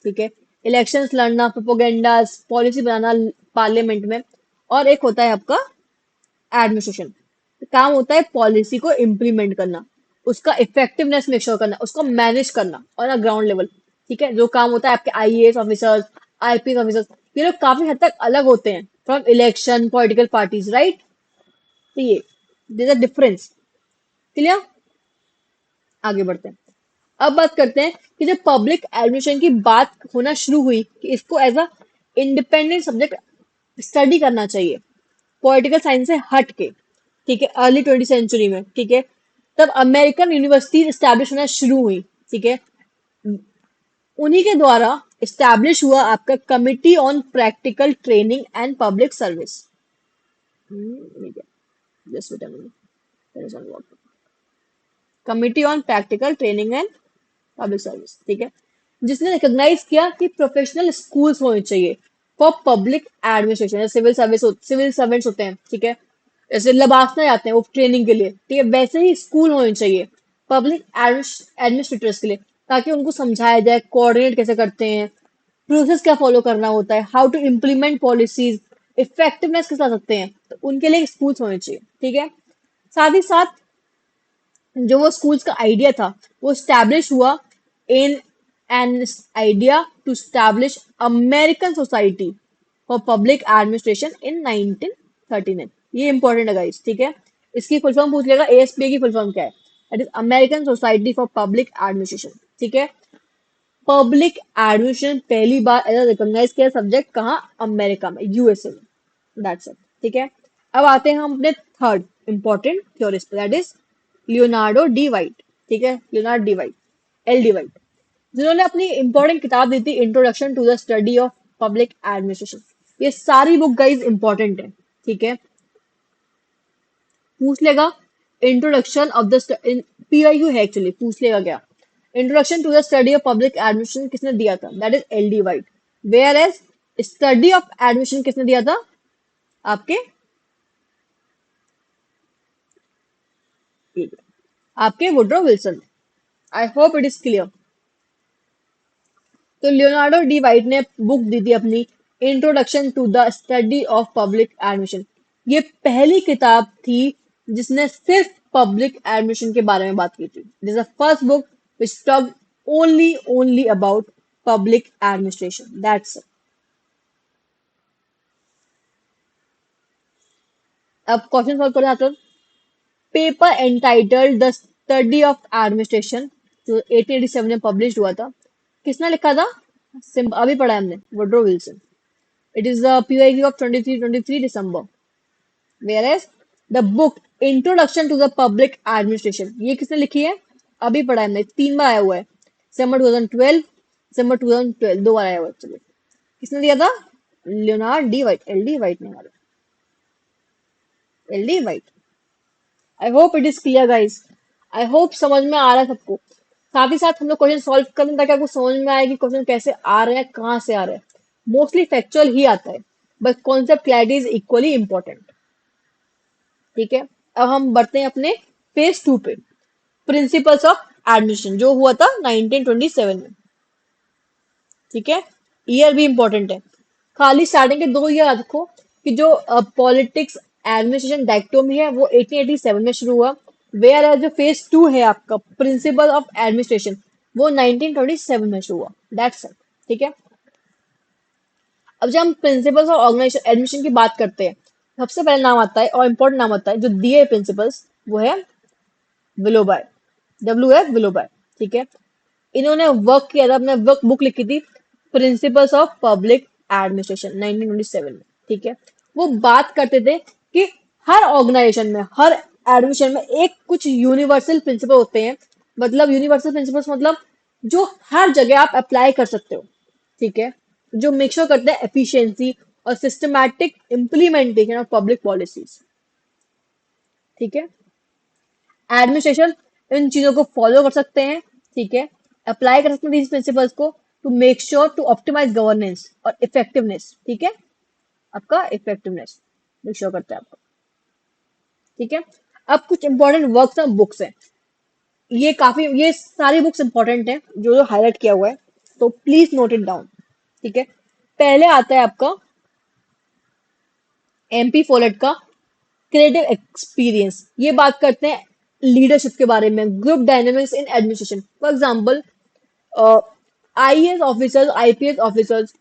Speaker 1: ठीक है, इलेक्शंस लड़ना, प्रोपोगेंडास, पॉलिसी बनाना पार्लियामेंट में। और एक होता है आपका एडमिनिस्ट्रेशन, काम होता है पॉलिसी को इम्प्लीमेंट करना, उसका इफेक्टिवनेस मेक श्योर करना, उसको मैनेज करना और ग्राउंड लेवल, ठीक है। जो काम होता है आपके आईएएस ऑफिसर्स, आईपीएस ऑफिसर्स, ये लोग काफी हद तक अलग होते हैं from election political parties, right. तो ये देयर अ डिफरेंस, क्लियर। आगे बढ़ते हैं। अब बात करते हैं कि जब पब्लिक एडमिनिस्ट्रेशन की बात होना शुरू हुई कि इसको as a independent subject study करना चाहिए पॉलिटिकल साइंस से हट के, ठीक है, अर्ली 20th सेंचुरी में, ठीक है, तब अमेरिकन यूनिवर्सिटी स्टैब्लिश होना शुरू हुई, ठीक है। उन्हीं के द्वारा स्टैब्लिश हुआ आपका committee on practical training and public service. Just wait a minute, committee on practical training and public service, ठीक है, जिसने रिकॉग्नाइज किया कि प्रोफेशनल स्कूल्स होने चाहिए for public administration. Civil servants होते हैं, ठीक है, जैसे लबासना जाते हैं वो ट्रेनिंग के लिए, ठीक है, वैसे ही स्कूल होने चाहिए पब्लिक एडमिनिस्ट्रेटर्स के लिए, ताकि उनको समझाया जाए कोऑर्डिनेट कैसे करते हैं, प्रोसेस क्या फॉलो करना होता है, how to implement policies, effectiveness के साथ सकते हैं, तो उनके लिए स्कूल्स होने चाहिए, ठीक है। साथ ही साथ जो वो स्कूल्स का आइडिया था वो स्टैब्लिश हुआ in an idea to establish American society for public administration in 1939। ये इंपॉर्टेंट है गाइस, ठीक है। इसकी फुल फॉर्म पूछ लेगा, एएसपी की फुल फॉर्म क्या है, that is American society for public administration, ठीक है। पब्लिक एडमिनिस्ट्रेशन पहली बार एज रिकॉग्नाइज किया सब्जेक्ट कहाँ, अमेरिका में, यूएसए में, दैट्स इट, ठीक है। अब आते हैं हम अपने थर्ड इंपॉर्टेंट थ्योरिस्ट पे, that is Leonardo D White, ठीक है, Leonardo D White, L D White, जिन्होंने अपनी इंपॉर्टेंट किताब दी थी introduction to the study of public administration. ये सारी बुक गाइज इंपॉर्टेंट है, ठीक है। पूछ लेगा इंट्रोडक्शन ऑफ द पीआईक्यू है एक्चुअली, पूछ लेगा क्या, introduction to the study of public administration किसने दिया था, that is L D White. Whereas study of administration किसने दिया था, आपके आपके Woodrow Wilson. I hope it is clear. तो लियोनार्डो डी वाइट ने बुक दी थी अपनी introduction to the study of public administration. ये पहली किताब थी जिसने सिर्फ पब्लिक एडमिनिस्ट्रेशन के बारे में बात की थी। This is the first book which talked only about public administration, that's it. अब क्वेश्चन सॉल्व करो यहाँ। Paper entitled the study of administration जो 1887 में पब्लिश हुआ था, किसने लिखा था, अभी पढ़ा है हमने, Woodrow Wilson. It is the PYQ of 23 December. Whereas the book introduction to the public administration, ये किसने लिखी है, अभी पढ़ा है हमने, 3 बार आया हुआ है, दिसंबर 2012, दिसंबर 2012 दो बार आया हुआ है। चलिए, किसने दिया था, Leonard D White, L D White ने, L D White. I hope it is clear guys, I hope समझ में आ रहा है सबको। साथ ही साथ हम लोग क्वेश्चन सॉल्व करें ताकि आपको समझ में आए कि क्वेश्चन कैसे आ रहे हैं, कहाँ से आ रहे हैं। मोस्टली फैक्चुअल ही आता है, but concept clarity is equally important, ठीक है। अब हम बढ़ते हैं अपने फेज 2 पे, प्रिंसिपल्स ऑफ एडमिशन, जो हुआ था 1927 में, ठीक है। ईयर भी इंपॉर्टेंट है, खाली स्टार्टिंग के 2 ईयर रखो कि जो पॉलिटिक्स एडमिनिस्ट्रेशन डायक्टोमी है वो 1887 में शुरू हुआ, वेयर एज जो फेज 2 है आपका प्रिंसिपल ऑफ एडमिनिस्ट्रेशन वो 1927 में शुरू हुआ, दैट्स इट, ठीक है। अब जब हम प्रिंसिपल्स ऑफ ऑर्गेनाइजेशन एडमिशन की बात करते हैं, सबसे पहले नाम आता है और इंपॉर्टेंट नाम आता है जो दिए प्रिंसिपल्स, वो है विलोबाय, WF विलोबाय, ठीक है। इन्होंने वर्क किया था, अपने वर्क बुक लिखी थी प्रिंसिपल्स ऑफ पब्लिक एडमिनिस्ट्रेशन 1927 में, ठीक है। वो बात करते थे कि हर ऑर्गेनाइजेशन में, हर एडमिशन में एक कुछ यूनिवर्सल प्रिंसिपल होते हैं, मतलब यूनिवर्सल प्रिंसिपल्स मतलब जो हर जगह आप अप्लाई कर सकते हो, ठीक है, जो मेक श्योर करते हैं एफिशिएंसी और systematic implementation of public policies, ठीक है। एडमिनिस्ट्रेशन इन चीजों को फॉलो कर सकते हैं, ठीक है, अप्लाई कर सकते हैं these प्रिंसिपल्स को to make sure to optimise governance और इफेक्टिवनेस, ठीक है, आपका इफेक्टिवनेस मेक श्योर करता है आपका। ठीक है। अब कुछ इंपॉर्टेंट वर्क्स और बुक्स हैं। ये सारी बुक्स इंपॉर्टेंट हैं जो जो हाईलाइट किया हुआ है, तो प्लीज नोट इट डाउन। ठीक है। पहले आता है आपका एमपी फोलेट का क्रिएटिव एक्सपीरियंस। ये बात करते हैं लीडरशिप के बारे में, group dynamics in administration. For example, IAS officers, IPS officers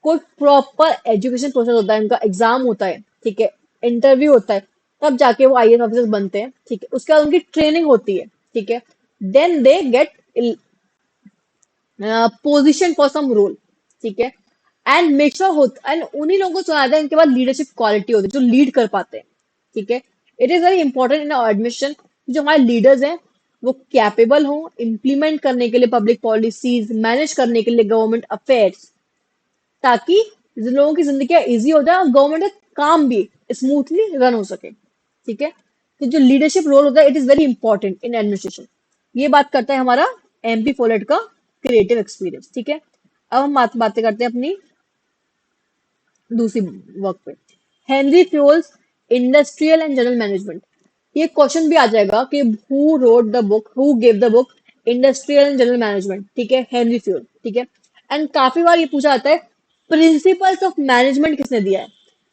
Speaker 1: को प्रॉपर एजुकेशन प्रोसेस होता है, उनका एग्जाम होता है, ठीक है, इंटरव्यू होता है, तब जाके वो आईएएस ऑफिसर्स बनते हैं। ठीक है, उसके बाद उनकी ट्रेनिंग होती है। ठीक है, then they get position for some role. ठीक है, एंड मेक श्योर होता, एंड उन्हीं लोगों को चुना जाता है इनके बाद लीडरशिप क्वालिटी होती है जो लीड कर पाते हैं। ठीक है, it is very important in admission जो हमारे लीडर्स हैं वो कैपेबल हों इम्प्लीमेंट करने के लिए पब्लिक पॉलिसीज, मैनेज करने के लिए गवर्नमेंट अफेयर्स, ताकि लोगों की जिंदगी इजी हो जाए और गवर्नमेंट का काम भी स्मूथली रन हो सके। ठीक है, तो जो लीडरशिप रोल होता है it is very important in administration. ये बात करता है हमारा एमपी फोलेट का क्रिएटिव एक्सपीरियंस। ठीक है, अब हम बातें करते हैं अपनी दूसरी वर्क पे, Henry fuels industrial and general management. ये क्वेश्चन भी आ जाएगा कि who wrote the book, who gave the book industrial and general management. ठीक है, हेनरी फ्यूल। ठीक है, एंड काफी बार ये पूछा जाता है प्रिंसिपल्स ऑफ मैनेजमेंट किसने दिया है,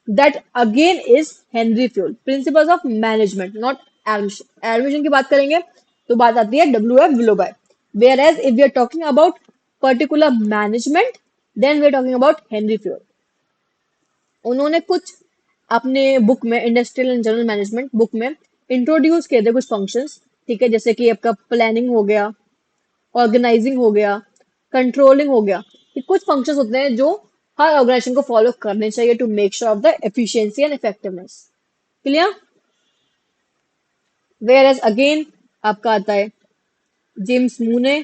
Speaker 1: that again is Henry Fayol. Principles of management, not admission. Admission की बात करेंगे तो बात आती है W F Willoughby, whereas if we are talking about particular management then we are talking about Henry Fayol. उन्होंने कुछ अपने बुक में, industrial and general management book में, इंट्रोड्यूस किए थे कुछ फंक्शंस। ठीक है, जैसे कि आपका प्लानिंग हो गया, ऑर्गेनाइजिंग हो गया, कंट्रोलिंग हो गया। ये कुछ फंक्शंस होते हैं जो हर ऑर्गेनाइजेशन को फॉलो करने चाहिए to make sure of the efficiency and effectiveness. Clear? Whereas again आपका आता है James Mooney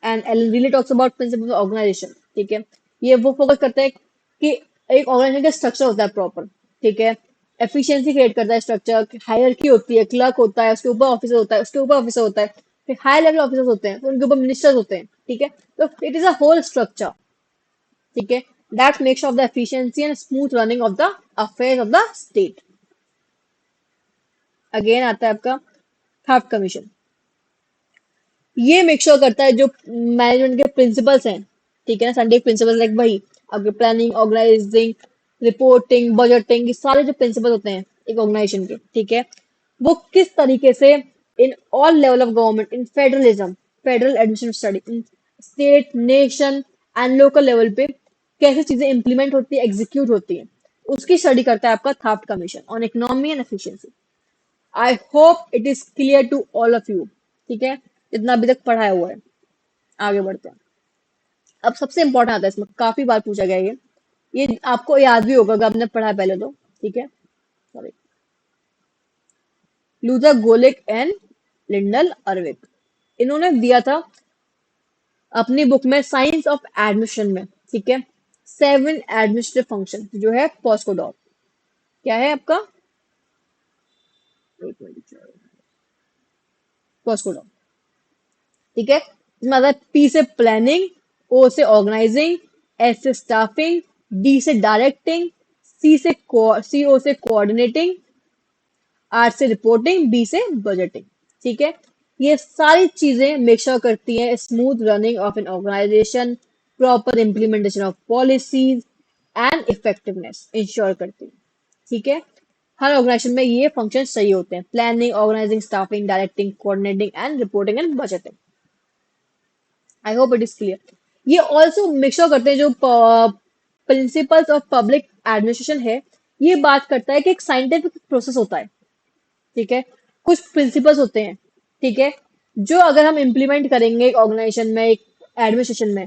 Speaker 1: and Alan Reiley talks about principle of organisation. ठीक है, ये वो फोकस करते हैं कि एक ऑर्गेनाइजेशन का स्ट्रक्चर होता है प्रॉपर। ठीक है, एफिशिएंसी क्रिएट करता है स्ट्रक्चर, हायरार्की होती है, क्लर्क होता है, उसके ऊपर ऑफिसर होता है, उसके ऊपर ऑफिसर होता है, फिर हाई लेवल ऑफिसर्स होते हैं, फिर उनके ऊपर मिनिस्टर्स होते हैं। ठीक है, तो it is a whole structure. ठीक है, that makes of the efficiency and smooth running of the affairs of the state. Again आता है आपका थर्ड कमीशन। ये मेक श्योर करता है जो मैनेजमेंट के प्रिंसिपल्स हैं, ठीक है ना, संडे प्रिंसिपल्स लाइक वही आपके प्लानिंग, ऑर्गेनाइजिंग, रिपोर्टिंग, बजटिंग, ये सारे जो प्रिंसिपल होते हैं एक ऑर्गेनाइजेशन के, ठीक है, वो किस तरीके से in all level of government, in federalism, federal administration study, in state, nation and local level पे कैसे चीजें इंप्लीमेंट होती है, एग्जीक्यूट होती है, उसकी स्टडी करता है आपका Taft commission on economy and efficiency. I hope it is clear to all of you. ठीक है, जितना अभी तक पढ़ाया हुआ है। आगे बढ़ते हैं। अब सबसे इंपॉर्टेंट आता है, इसमें काफी बार पूछा गया है ये आपको याद भी होगा अगर आपने पढ़ा है पहले तो। ठीक है, सॉरी, लूथर गोलिक एंड लिंडल अर्विक, इन्होंने दिया था अपनी बुक में साइंस ऑफ एडमिशन में। ठीक है, 7 एडमिनिस्ट्रेटिव फंक्शन जो है पॉस्कोडॉर। क्या है आपका? पॉस्कोडॉर। ठीक है, इसमें आता है पी से प्लानिंग, ओ से ऑर्गेनाइजिंग, एस से स्टाफिंग, डी से डायरेक्टिंग, सी ओ से कोऑर्डिनेटिंग, आर से रिपोर्टिंग, बी से बजटिंग। ठीक है, ये सारी चीजें मेक श्योर करती हैं smooth running of an organisation, proper implementation of policies and effectiveness ensure करती है। ठीक है, हर ऑर्गेनाइजेशन में ये फंक्शन सही होते हैं, planning, organising, staffing, directing, coordinating and reporting and budgeting. I hope it is clear. ये ऑल्सो मेक श्योर करते हैं जो प्रिंसिपल्स ऑफ पब्लिक एडमिनिस्ट्रेशन है, ये बात करता है कि एक साइंटिफिक प्रोसेस होता है। ठीक है, कुछ प्रिंसिपल्स होते हैं, ठीक है, जो अगर हम इम्प्लीमेंट करेंगे एक ऑर्गेनाइजेशन में, एक एडमिनिस्ट्रेशन में,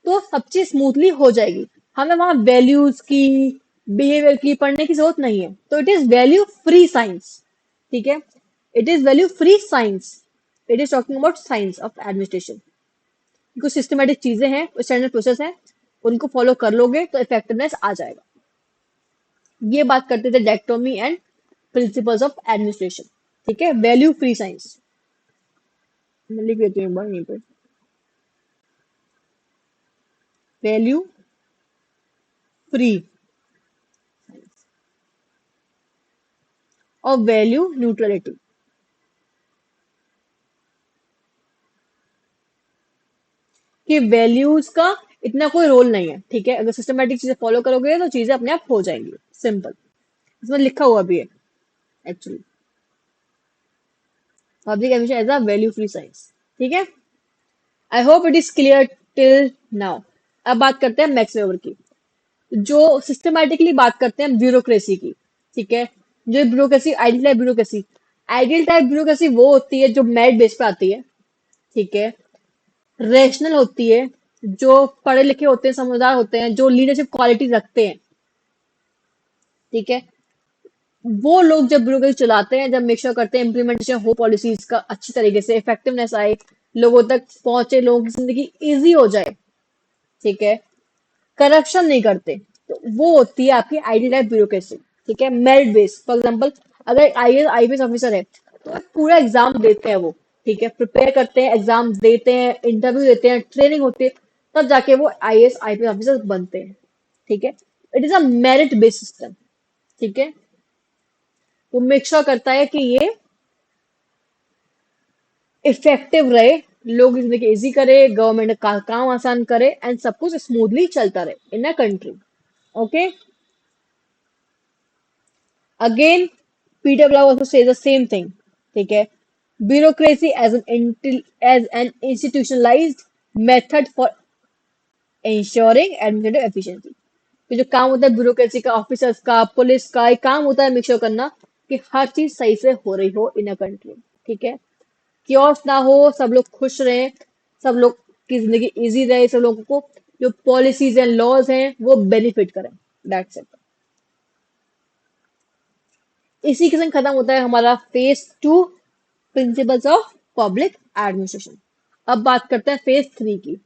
Speaker 1: तो सब चीज स्मूथली हो जाएगी। हमें वहां वैल्यूज की, बिहेवियर की पढ़ने की जरूरत नहीं है। तो it is value free science. ठीक है, it is value free science. It is talking about science of administration. कुछ सिस्टमेटिक चीजें हैं, स्टैंडर्ड प्रोसेस है, उनको फॉलो कर लोगे तो इफेक्टिवनेस आ जाएगा। ये बात करते थे डेक्टोमी एंड प्रिंसिपल्स ऑफ एडमिनिस्ट्रेशन। ठीक है, वैल्यू फ्री साइंस। मैं लिख देती हूँ एक बार यहीं पे, वैल्यू फ्री। और वैल्यू न्यूट्रलिटी। कि वैल्यूज का इतना कोई रोल नहीं है, ठीक है, अगर सिस्टमेटिक चीजें फॉलो करोगे तो चीजें अपने आप हो जाएंगी, सिंपल। इसमें लिखा हुआ भी है actually, public admission as a value free science, ठीक है। I hope it is clear till now. अब बात करते हैं मैक्स वेबर की, जो सिस्टमैटिकली बात करते हैं ब्यूरोक्रेसी की, ठीक है। जो bureaucracy, ideal type bureaucracy, ideal type bureaucracy वो होती है जो मेरिट बेस पे आती है, ठीक है, रेशनल होती है, जो पढ़े लिखे होते हैं, समझदार होते हैं, जो लीडरशिप क्वालिटी रखते हैं, ठीक है। वो लोग जब ब्यूरोक्रेसी चलाते हैं, जब मेक श्योर करते हैं इम्प्लीमेंटेशन हो पॉलिसीज का अच्छी तरीके से, इफेक्टिवनेस आए, लोगों तक पहुंचे, लोगों की जिंदगी इजी हो जाए, ठीक है, करप्शन नहीं करते, तो वो होती है आपकी आइडियल टाइप ब्यूरोक्रेसी, ठीक है। मेरिट बेस, फॉर एग्जाम्पल अगर आईएएस आईपीएस ऑफिसर है तो पूरा एग्जाम देते हैं वो, ठीक है, प्रिपेयर करते हैं, एग्जाम देते हैं, इंटरव्यू देते हैं, ट्रेनिंग होती है, तब जाके वो आईएएस आईपीएस ऑफिसर बनते हैं, ठीक है। It is a merit based system, ठीक है। वो मेक श्योर करता है कि ये इफेक्टिव रहे, लोग इसमें इजी करे, गवर्नमेंट का काम आसान करे, एंड सब कुछ स्मूथली चलता रहे in a country, okay. Again Peter Blau also says the same thing, ठीक है। Bureaucracy as an institutionalised method for insuring administrative efficiency. तो जो काम होता है ब्यूरोक्रेसी का, ऑफिसर्स का, पुलिस का, एक काम होता है मेक श्योर करना कि हर चीज सही से हो रही हो इन अ कंट्री, ठीक है। क्योस ना हो, सब लोग खुश रहें, सब लोग की जिंदगी इजी रहे, सब लोगों को जो पॉलिसीज एंड लॉज हैं वो बेनिफिट करें, दैट्स इट। इसी के संग खत्म होता है हमारा phase 2, principles of public administration. अब बात करते हैं फेज 3 की,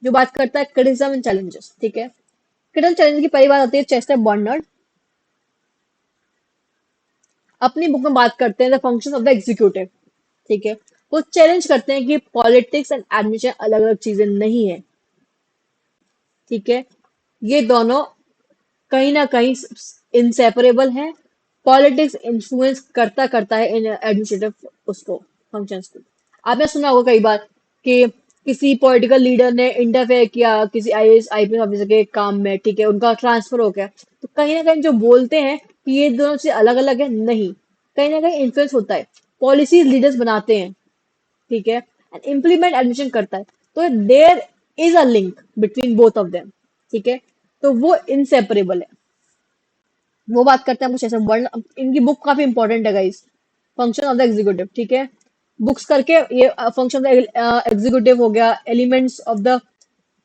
Speaker 1: जो बात करता है क्रिटिसिज्म एंड चैलेंजेस, ठीक है। क्रिटिसिज्म चैलेंज की पहली बात आती है चेस्टर बर्नर्ड, अपनी बुक में बात करते हैं the function of the executive, ठीक है। वो चैलेंज करते हैं कि पॉलिटिक्स एंड एडमिनिस्ट्रेशन अलग अलग चीजें नहीं है, ठीक है, ये दोनों कहीं ना कहीं इंसेपरेबल है। पॉलिटिक्स इन्फ्लुएंस करता करता है इन एडमिनिस्ट्रेटिव उसको, फंक्शंस को। आपने सुना होगा कई बार कि किसी पॉलिटिकल लीडर ने इंटरफेयर किया किसी आईएएस आईपीएस ऑफिसर के काम में, ठीक है, उनका ट्रांसफर हो गया, तो कहीं ना कहीं जो बोलते हैं कि ये दोनों चीजें अलग अलग है, नहीं, कहीं ना कहीं इन्फ्लुएंस होता है। पॉलिसीज लीडर्स बनाते हैं, ठीक है, एंड इम्प्लीमेंट एडमिशन करता है, तो there is a link between both of them, ठीक है। तो वो इनसेपरेबल है। वो बात करते हैं कुछ ऐसे वर्ड, इनकी बुक काफी इंपॉर्टेंट है guys, function of the executive, ठीक है। बुक्स करके ये फंक्शन ऑफ द एग्जीक्यूटिव हो गया, elements of the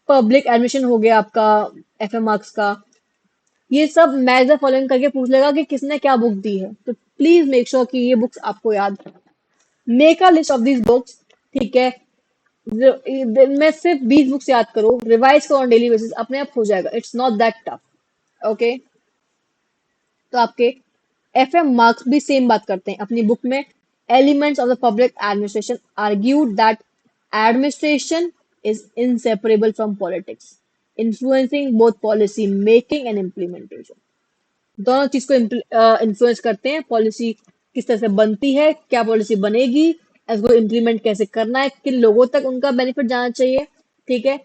Speaker 1: public admission हो गया आपका, एफए मार्क्स का, ये सब मैच द फॉलोइंग करके पूछ लेगा कि किसने क्या बुक दी है, तो प्लीज मेक श्योर कि ये बुक्स आपको याद है। Make a list of these books, ठीक है, दिन में सिर्फ 20 बुक्स याद करो, रिवाइज करो ऑन डेली बेसिस, अपने आप हो जाएगा, it's not that tough, okay. तो आपके एफएम मार्क्स भी सेम बात करते हैं अपनी बुक में, elements of the public administration argued that administration is inseparable from politics, influencing both policy making and implementation. दोनों चीज को इन्फ्लुएंस करते हैं, पॉलिसी किस तरह से बनती है, क्या पॉलिसी बनेगी, इसको इम्प्लीमेंट कैसे करना है, किन लोगों तक उनका बेनिफिट जाना चाहिए, ठीक है,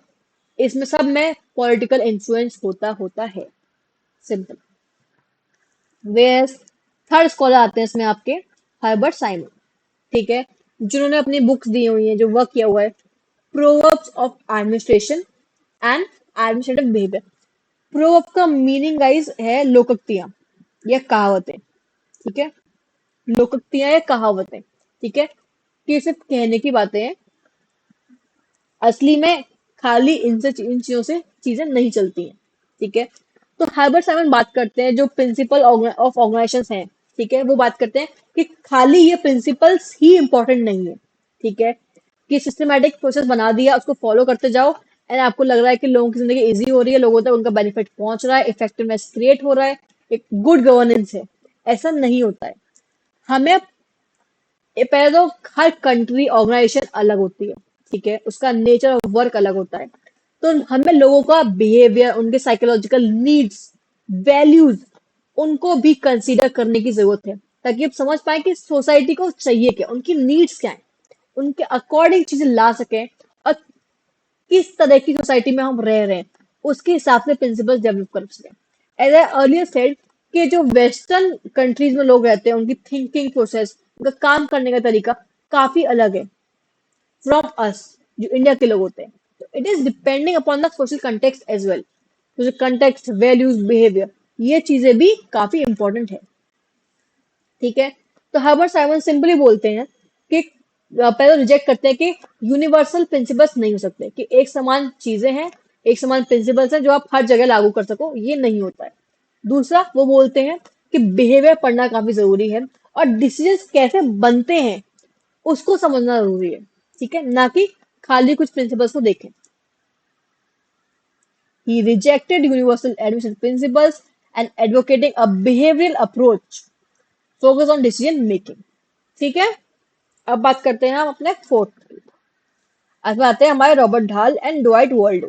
Speaker 1: इसमें सब में पॉलिटिकल इन्फ्लुएंस होता होता है, सिंपल। वे थर्ड स्कॉलर आते हैं इसमें आपके, हर्बर्ट साइमन, ठीक है, जिन्होंने अपनी बुक्स दी हुई हैं, जो वर्क किया हुआ है, proverbs of administration and administrative behaviour. Proverb का मीनिंग गाइस है लोकोक्तियां या कहावतें, ठीक है, लोकोक्तियां या कहावतें, ठीक है, कि ये सिर्फ कहने की बातें हैं, असली में खाली इनसे इन चीजों से चीजें नहीं चलती हैं, ठीक है। तो हर्बर्ट साइमन बात करते हैं, जो प्रिंसिपल ऑफ ऑर्गेनाइजेशन हैं, ठीक है, वो बात करते हैं कि खाली ये प्रिंसिपल्स ही इंपॉर्टेंट नहीं है, ठीक है, कि सिस्टमेटिक प्रोसेस बना दिया, उसको फॉलो करते जाओ, एंड आपको लग रहा है कि लोगों की जिंदगी इजी हो रही है, लोगों तक उनका बेनिफिट पहुंच रहा है, इफेक्टिवनेस क्रिएट हो रहा है, एक गुड गवर्नेंस है, ऐसा नहीं होता है। हमें ये पहले तो हर कंट्री ऑर्गेनाइजेशन अलग होती है, ठीक है, उसका नेचर ऑफ वर्क अलग होता है, तो हमें लोगों का बिहेवियर, उनके साइकोलॉजिकल नीड्स, वैल्यूज, उनको भी कंसीडर करने की जरूरत है। ताकि आप समझ पाए कि सोसाइटी को चाहिए क्या, उनकी नीड्स क्या है, उनके अकॉर्डिंग चीजें ला सकें, और किस तरह की सोसाइटी में हम रह रहे हैं उसके हिसाब से प्रिंसिपल्स डेवलप कर सकें। एज आई अर्लियर सेड कि जो वेस्टर्न कंट्रीज में लोग रहते हैं उनकी थिंकिंग प्रोसेस, उनका काम करने का तरीका काफी अलग है फ्रॉम अस जो इंडिया के लोग होते हैं। तो it is depending upon the social context as well. तो कंटेक्स्ट, वैल्यूज, बिहेवियर, ये चीजें भी काफी इंपॉर्टेंट है। ठीक है। तो हर्बर्ट साइमन सिंपली बोलते हैं कि पहले रिजेक्ट करते हैं कि यूनिवर्सल प्रिंसिपल्स नहीं हो सकते, कि एक समान चीजें हैं, एक समान प्रिंसिपल्स हैं जो आप हर जगह लागू कर सको, ये नहीं होता है। दूसरा, वो बोलते हैं कि बिहेवियर पढ़ना काफी जरूरी है, और डिसीजंस कैसे बनते हैं उसको समझना जरूरी है। ठीक है, ना कि खाली कुछ प्रिंसिपल्स को देखें। He rejected universal admission principles and advocating a behavioral approach focused on decision making। ठीक है। अब बात करते हैं हम अपने फोर्थ। आज में आते हैं हमारे रॉबर्ट ढाल एंड ड्वाइट वर्ल्डो।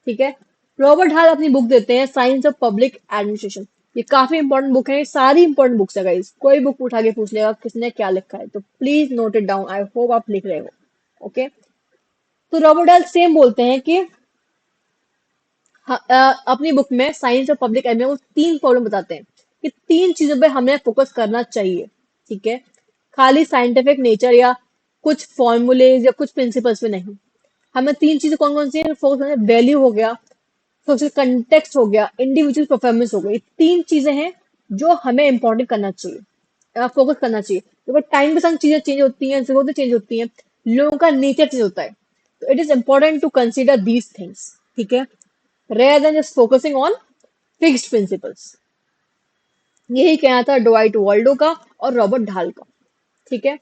Speaker 1: ठीक है। रॉबर्ट ढाल अपनी बुक देते हैं साइंस ऑफ पब्लिक एडमिनिस्ट्रेशन। ये काफी इंपॉर्टेंट बुक है, ये सारी इंपॉर्टेंट बुक्स है गाइस। कोई बुक उठा के पूछ लेगा किसने क्या लिखा है, तो please note it down. I hope आप लिख रहे हो। ओके। तो रॉबर्ट ढाल सेम बोलते हैं कि अपनी बुक में साइंस और पब्लिक एडमिन वो तीन प्रॉब्लम बताते हैं कि तीन चीजों पे हमें फोकस करना चाहिए। ठीक है। खाली साइंटिफिक नेचर या कुछ फॉर्मूलेज या कुछ प्रिंसिपल्स पे नहीं। हमें तीन चीजें कौन कौन सी फोकस करना है? वैल्यू हो गया, सोशल कंटेक्स्ट हो गया, इंडिविजुअल परफॉर्मेंस हो गई। ये तीन चीजें हैं जो हमें इंपॉर्टेंट करना चाहिए, फोकस करना चाहिए। क्योंकि टाइम के संग चीजें चेंज होती हैं, जरूरतें चेंज होती हैं, लोगों का नेचर चेंज होता है। तो it is important to consider these things. ठीक है, rather than just focusing on fixed principles। यही कहना था डोवाइट वर्ल्डो का और रॉबर्ट ढाल का। ठीक है।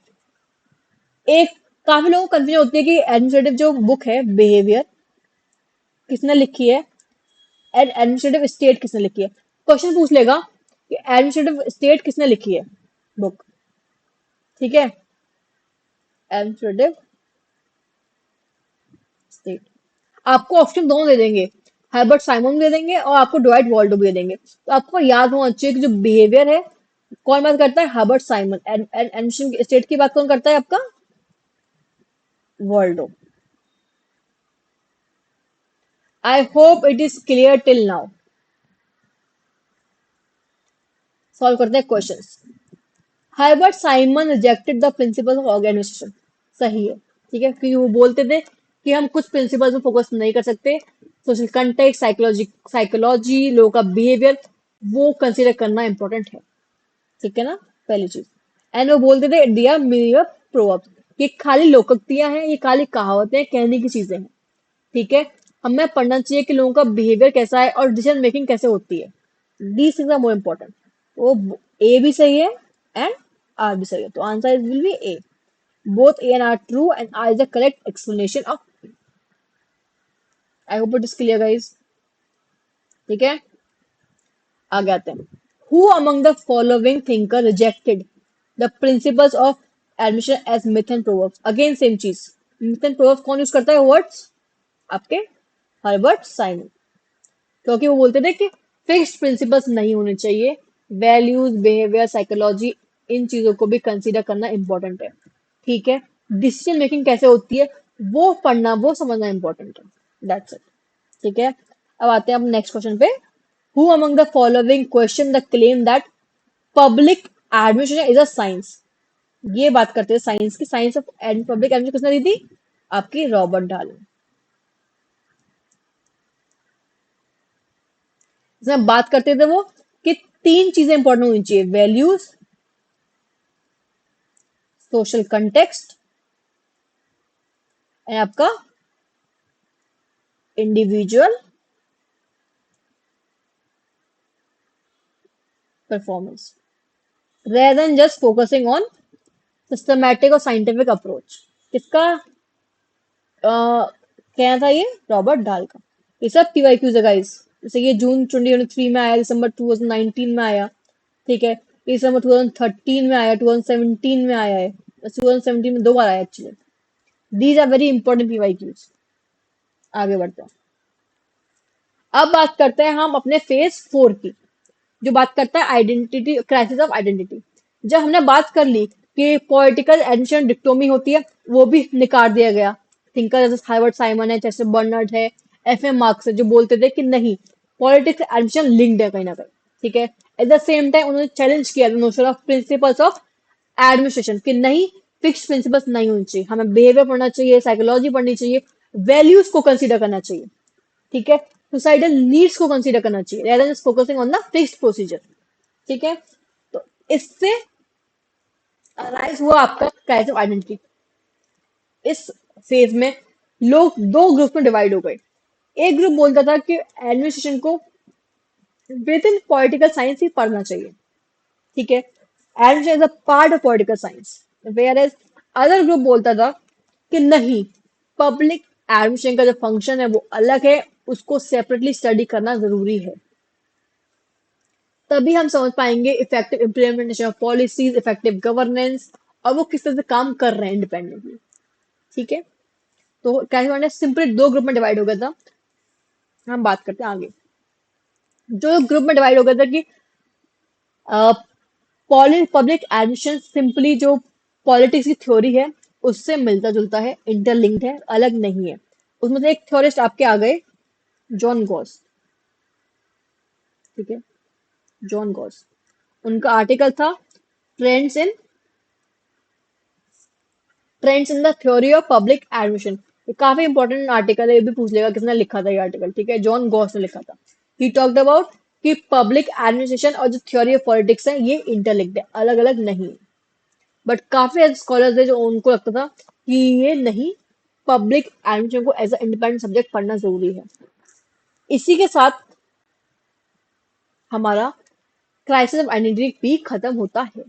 Speaker 1: एक काफी लोगों को कंफ्यूजन होती है कि एडमिनिस्ट्रेटिव जो बुक है बिहेवियर किसने लिखी है एंड एडमिनिस्ट्रेटिव स्टेट किसने लिखी है। क्वेश्चन पूछ लेगा कि एडमिनिस्ट्रेटिव स्टेट किसने लिखी है बुक। ठीक है, एडमिनिस्ट्रेटिव स्टेट। आपको ऑप्शन दोनों दे देंगे, हर्बर्ट साइमन दे देंगे और आपको डॉइट वॉल्डो भी दे देंगे। तो आपको याद होना चाहिए कि जो बिहेवियर है कौन बात करता है? Herbert Simon. एडमिशन स्टेट की बात कौन करता है? आपका Waldo. I hope it is clear till now. Solve करते हैं questions. Herbert Simon rejected the principle of organisation. सही है। ठीक है, क्योंकि वो बोलते थे कि हम कुछ प्रिंसिपल्स पे फोकस नहीं कर सकते। सोशल कंटेक्ट, साइकोलॉजी, लोगों का बिहेवियर, वो कंसिडर करना इंपॉर्टेंट है। ठीक है ना, पहली चीज। एंड वो बोलते थे दे आर mere proverbs। ये खाली लोकोक्तियां हैं, ये खाली कहावतें हैं, कहने की चीजें हैं। ठीक है, हमें पढ़ना चाहिए कि लोगों का बिहेवियर कैसा है और डिसीजन मेकिंग कैसे होती है। These things are more important. वो ए भी सही है एंड आर भी सही है, तो answer will be A. Both A and R true and R is the correct explanation of. I hope it is clear guys. ठीक है, आगे आते हैं। Who among the following thinker rejected the principles of admission as myth and proverbs. Again same चीज, मिथ एंड प्रोवर्ब्स कौन यूज करता है वर्ड्स? आपके हर्बर्ट साइमन। क्योंकि वो बोलते थे कि फिक्स्ड प्रिंसिपल्स नहीं होने चाहिए, वैल्यूज, बिहेवियर, साइकोलॉजी, इन चीजों को भी कंसीडर करना इंपॉर्टेंट है। ठीक है, डिसीजन मेकिंग कैसे होती है वो पढ़ना, वो समझना इंपॉर्टेंट है। That's it. ठीक है, अब आते हैं हम नेक्स्ट क्वेश्चन पे। Who among the following question the claim that public administration is a science. ये बात करते हैं साइंस की। साइंस ऑफ पब्लिक एडमिनिस्ट्रेशन किसने दी थी? आपकी रॉबर्ट ढाल। इसमें बात करते थे वो कि तीन चीजें इंपॉर्टेंट होनी चाहिए, वैल्यूज, सोशल कंटेक्स्ट एंड आपका individual performance, rather than just focusing on systematic और साइंटिफिक अप्रोच। किसका कहना था? ये रॉबर्ट डाल का। ये सब पीवाईक्यूज है गाइस। जैसे ये जून 2023 में आया, दिसंबर 2019 में आया। ठीक है, दिसंबर 2013 में आया, 2017 में आया है, 2017 में दो बार आया actually. These are very important PYQs. आगे बढ़ते हैं। अब बात करते हैं हम अपने फेज 4 की, जो बात करता है आइडेंटिटी, क्राइसिस ऑफ आइडेंटिटी। जब हमने बात कर ली कि पॉलिटिकल एडमिशन डिक्टोमी होती है, वो भी निकाल दिया गया। थिंकर जैसे हार्वर्ड साइमन है, जैसे बर्नर्ड है, FM मार्क्स है, जो बोलते थे कि नहीं, पॉलिटिक्स एडमिशन लिंक्ड है कहीं ना कहीं। ठीक है। एट द सेम टाइम उन्होंने चैलेंज किया notion of principles of administration कि नहीं, फिक्स प्रिंसिपल्स नहीं होनी चाहिए, हमें बिहेवियर पढ़ना चाहिए, साइकोलॉजी पढ़नी चाहिए, वैल्यूज को कंसीडर करना चाहिए। ठीक है। सोसाइटल नीड्स को कंसीडर करना चाहिए rather than focusing on the fixed procedure. ठीक है। तो इससे अराइज हुआ आपका क्राइसिस ऑफ आइडेंटिटी। इस फेज में लोग दो ग्रुप में डिवाइड हो गए। एक ग्रुप बोलता था कि एडमिनिस्ट्रेशन को विद इन पॉलिटिकल साइंस ही पढ़ना चाहिए। ठीक है। Administration is a part of political science. Whereas other group बोलता था कि नहीं, पब्लिक एडमिनिस्ट्रेशन का जो फंक्शन है वो अलग है, उसको सेपरेटली स्टडी करना जरूरी है। तभी हम समझ पाएंगे effective implementation of policies, effective governance, और वो किस तरह से काम कर रहे हैं इंडिपेंडेंटली। ठीक है। तो क्या सिंपली दो ग्रुप में डिवाइड हो गया था। हम बात करते हैं आगे। जो ग्रुप में डिवाइड हो गया था कि पब्लिक एडमिशन सिंपली जो पॉलिटिक्स की थ्योरी है उससे मिलता जुलता है, इंटरलिंक्ड है, अलग नहीं है। उसमें से एक थ्योरिस्ट आपके आ गए, जॉन गॉस। ठीक है। जॉन गॉस, उनका आर्टिकल था trends in trends in the theory of public admission. ये काफी इंपॉर्टेंट आर्टिकल है, ये भी पूछ लेगा किसने लिखा था ये आर्टिकल। ठीक है। जॉन गॉस ने लिखा था। ही टॉक्ड अबाउट कि पब्लिक एडमिनिस्ट्रेशन और जो थ्योरी ऑफ पॉलिटिक्स है ये इंटरलिंक्ड है, अलग अलग नहीं है। बट काफी ऐसे स्कॉलर्स है जो उनको लगता था कि ये नहीं, पब्लिक एडमिनिस्ट्रेशन को एज अ इंडिपेंडेंट सब्जेक्ट पढ़ना जरूरी है। इसी के साथ हमारा क्राइसिस ऑफ आइडेंटिटी भी खत्म होता है।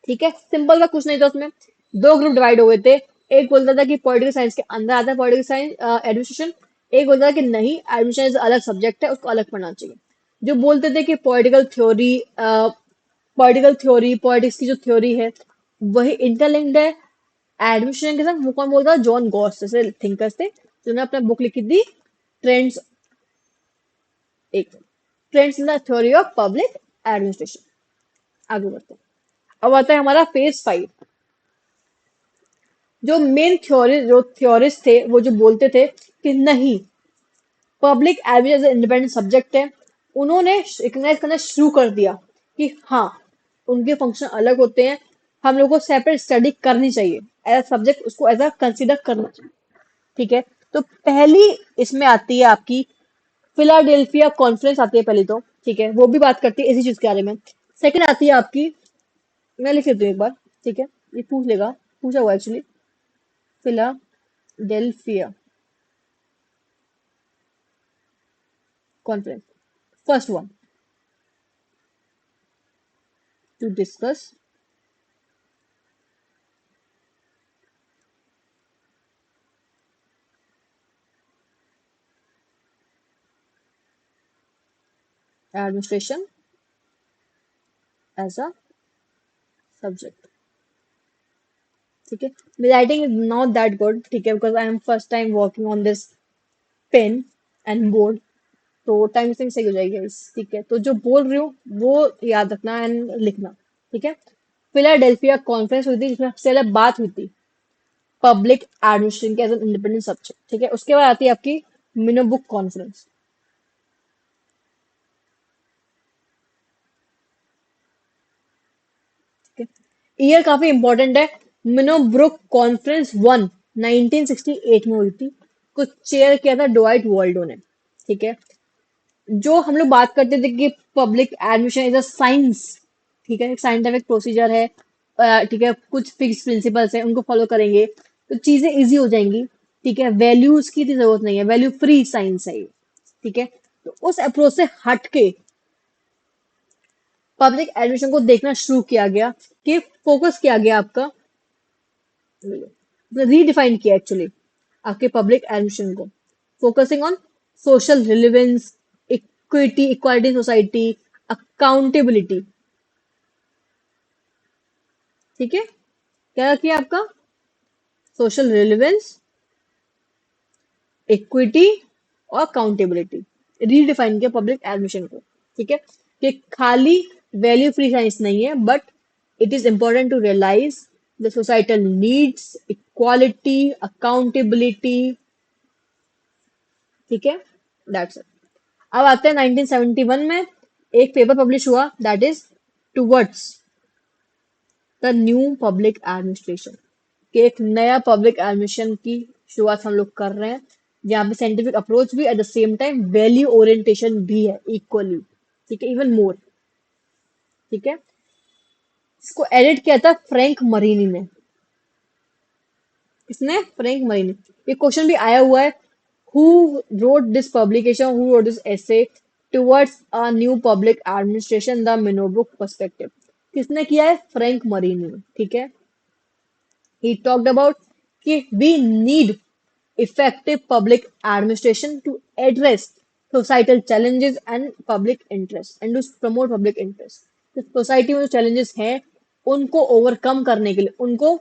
Speaker 1: ठीक है। सिंपल सा कुछ नहीं था उसमें। दो ग्रुप डिवाइड हो गए थे। एक बोलता था कि पॉलिटिकल साइंस के अंदर आता है पॉलिटिकल साइंस एडमिनिस्ट्रेशन। एक बोलता था कि नहीं, एडमिनिस्ट्रेशन इज अलग सब्जेक्ट है, उसको अलग पढ़ना चाहिए। जो बोलते थे कि पॉलिटिक्स की जो थ्योरी है वही इंटरलिंक्ड है एडमिनिस्ट्रेशन के साथ, वो कौन बोलता था? जॉन गॉस जैसे थिंकर्स थे जिन्होंने अपना बुक लिखी थी ट्रेंड्स एक trends in the theory of public administration. आगे बढ़ते हैं। अब आता है हमारा फेज 5। जो थ्योरिस्ट थे वो जो बोलते थे कि नहीं, पब्लिक एडमिनिस्ट्रेशन इंडिपेंडेंट सब्जेक्ट है, उन्होंने रिकग्नाइज करना शुरू कर दिया कि हाँ, उनके फंक्शन अलग होते हैं, हम लोग को सेपरेट स्टडी करनी चाहिए, एज सब्जेक्ट उसको एज अ कंसिडर करना चाहिए। ठीक है। तो पहली इसमें आती है आपकी फिलाडेल्फिया कॉन्फ्रेंस आती है पहले तो। ठीक है। वो भी बात करती है इसी चीज के बारे में। सेकंड आती है आपकी, मैं लिख देती हूँ एक बार। ठीक है। ये पूछ लेगा, पूछा हुआ actually. Philadelphia conference, first one to discuss administration as a subject. ठीक है। my writing is not that good, ठीक है, because I am first time working on this pen and board, तो टाइम सही हो जाएगी इस। ठीक है। तो जो बोल रही हूँ वो याद रखना एंड लिखना। ठीक है। फिलाडेल्फिया कॉन्फ्रेंस हुई थी जिसमें सबसे पहले बात हुई थी पब्लिक एडमिनिस्ट्रेशन के एज एन इंडिपेंडेंट सब्जेक्ट। ठीक है। उसके बाद आती है आपकी मिनोबुक कॉन्फ्रेंस। ठीक है। ईयर काफी इंपॉर्टेंट है। मिनोब्रुक कॉन्फ्रेंस 1 1968 में हुई थी। कुछ चेयर किया था डोइट वॉल्डो ने। ठीक है। जो हम लोग बात करते थे कि public admission is a science. ठीक है। एक साइंटिफिक प्रोसीजर है। ठीक है। कुछ फिक्स प्रिंसिपल्स है, उनको फॉलो करेंगे तो चीजें इजी हो जाएंगी। ठीक है। वैल्यूज की इतनी जरूरत नहीं है, वैल्यू फ्री साइंस है ये। ठीक है। तो उस अप्रोच से हटके पब्लिक एडमिशन को देखना शुरू किया गया कि फोकस किया गया आपका, रीडिफाइन किया एक्चुअली आपके पब्लिक एडमिशन को, focusing on social relevance, equity, equality society, accountability. ठीक है। क्या किया आपका? सोशल रिलेवेंस, इक्विटी और अकाउंटेबिलिटी। रीडिफाइन किया पब्लिक एडमिशन को। ठीक है। कि खाली वैल्यू फ्री साइंस नहीं है, but it is important to realise the societal needs, equality, accountability. ठीक है, दैट्स इट। अब आते हैं 1971 में, एक पेपर पब्लिश हुआ, that is towards the new public administration, कि एक नया पब्लिक एडमिनिस्ट्रेशन की शुरुआत हम लोग कर रहे हैं, जहाँ पे साइंटिफिक अप्रोच भी, eight the same time value orientation भी है इक्वली। ठीक है, इवन मोर। ठीक है, इसको एडिट किया था फ्रैंक मरीनी ने। किसने? Frank Marini. ये क्वेश्चन भी आया हुआ है, who wrote this publication, who wrote this essay towards a new public administration, the Minnowbrook perspective. किसने किया है? फ्रैंक मरीनी ने। ठीक है, he talked about कि we need effective public administration to address societal challenges and public interest and to promote public interest। तो सोसाइटी में जो challenges हैं उनको ओवरकम करने के लिए, उनको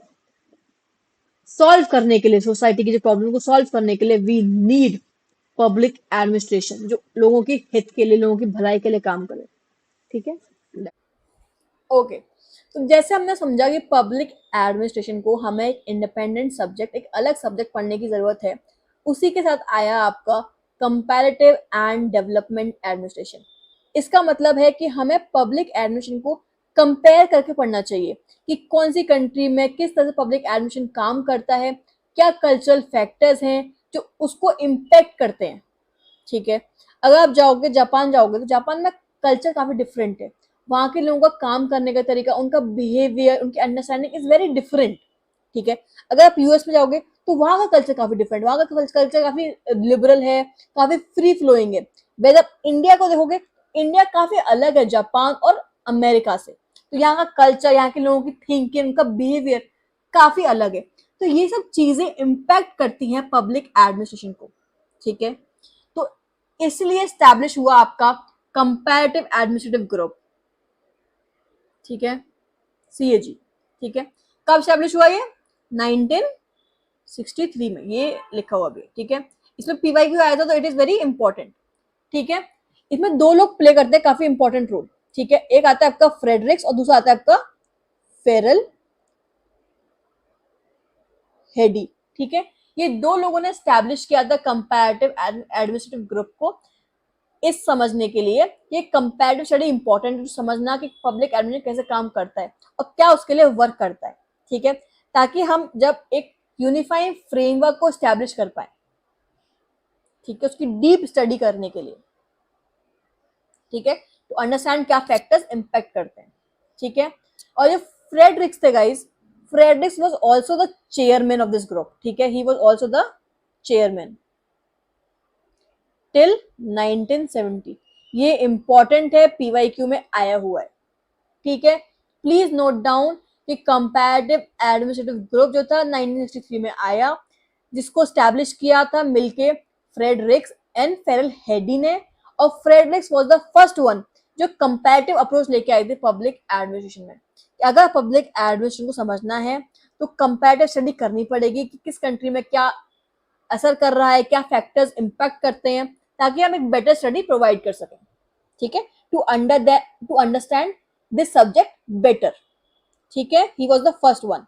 Speaker 1: सॉल्व करने के लिए, सोसाइटी की जो प्रॉब्लम को सॉल्व करने के लिए वी नीड पब्लिक एडमिनिस्ट्रेशन, जो लोगों की हित के लिए, लोगों की भलाई के लिए काम करे। ठीक है, ओके। तो जैसे हमने समझा कि पब्लिक एडमिनिस्ट्रेशन को हमें एक इंडिपेंडेंट सब्जेक्ट, एक अलग सब्जेक्ट पढ़ने की जरूरत है, उसी के साथ आया आपका कंपैरेटिव एंड डेवलपमेंट एडमिनिस्ट्रेशन। इसका मतलब है कि हमें पब्लिक एडमिनिस्ट्रेशन को कंपेयर करके पढ़ना चाहिए कि कौन सी कंट्री में किस तरह से पब्लिक एडमिनिस्ट्रेशन काम करता है, क्या कल्चरल फैक्टर्स हैं जो उसको इम्पेक्ट करते हैं। ठीक है, अगर आप जाओगे जापान, जाओगे तो जापान में कल्चर काफी डिफरेंट है, वहां के लोगों का काम करने का तरीका, उनका बिहेवियर, उनकी अंडरस्टैंडिंग इज वेरी डिफरेंट। ठीक है, अगर आप यूएस में जाओगे तो वहां का कल्चर काफी डिफरेंट, वहां का कल्चर काफी लिबरल है, काफी फ्री फ्लोइंग है। वैसे आप इंडिया को देखोगे, इंडिया काफी अलग है जापान और अमेरिका से, तो यहाँ का कल्चर, यहाँ के लोगों की थिंकिंग, उनका बिहेवियर काफी अलग है। तो ये सब चीजें इम्पैक्ट करती हैं पब्लिक एडमिनिस्ट्रेशन को। ठीक है, तो इसलिए स्टैब्लिश हुआ आपका कंपैरेटिव एडमिनिस्ट्रेटिव ग्रुप। ठीक है, सीएजी। ठीक है, कब स्टैब्लिश हुआ ये? 1963 में, ये लिखा हुआ भी। ठीक है, इसमें पीवाईक्यू आया था, तो इट इज वेरी इंपॉर्टेंट। ठीक है, इसमें दो लोग प्ले करते हैं काफी इंपॉर्टेंट रोल। ठीक है, एक आता है आपका फ्रेडरिक्स और दूसरा आता है आपका फेरल हेडी। ठीक है, ये दो लोगों ने स्टैब्लिश किया था कंपैरेटिव एडमिनिस्ट्रेटिव ग्रुप को, इस समझने के लिए ये कंपैरेटिव स्टडी इंपॉर्टेंट है, समझना कि पब्लिक एडमिनिस्ट्रेशन कैसे काम करता है और क्या उसके लिए वर्क करता है। ठीक है, ताकि हम जब एक यूनिफाइंग फ्रेमवर्क को स्टैब्लिश कर पाए, ठीक है, उसकी डीप स्टडी करने के लिए। ठीक है, टू अंडरस्टैंड क्या फैक्टर्स इंपैक्ट करते हैं। ठीक है, और ये फ्रेडरिक्स थे guys, Fredericks was also the chairman of this group. ठीक है, he was also the chairman till 1970। ये इंपॉर्टेंट है, पीवाईक्यू में आया हुआ है। ठीक है, प्लीज नोट डाउन कि कंपैरेटिव एडमिनिस्ट्रेटिव ग्रुप जो था 1963 में आया, जिसको स्टैब्लिश किया था मिलके फ्रेडरिक्स एंड फेरल हेडी ने, और Fredericks was the first one जो कंपैरेटिव अप्रोच लेके आए थे पब्लिक एडमिनिस्ट्रेशन में। अगर पब्लिक एडमिनिस्ट्रेशन को समझना है तो कंपैरेटिव स्टडी करनी पड़ेगी कि किस कंट्री में क्या असर कर रहा है, क्या फैक्टर्स इंपैक्ट करते हैं, ताकि हम एक बेटर स्टडी प्रोवाइड कर सकें। ठीक है, to understand this subject better. ठीक है, he was the first one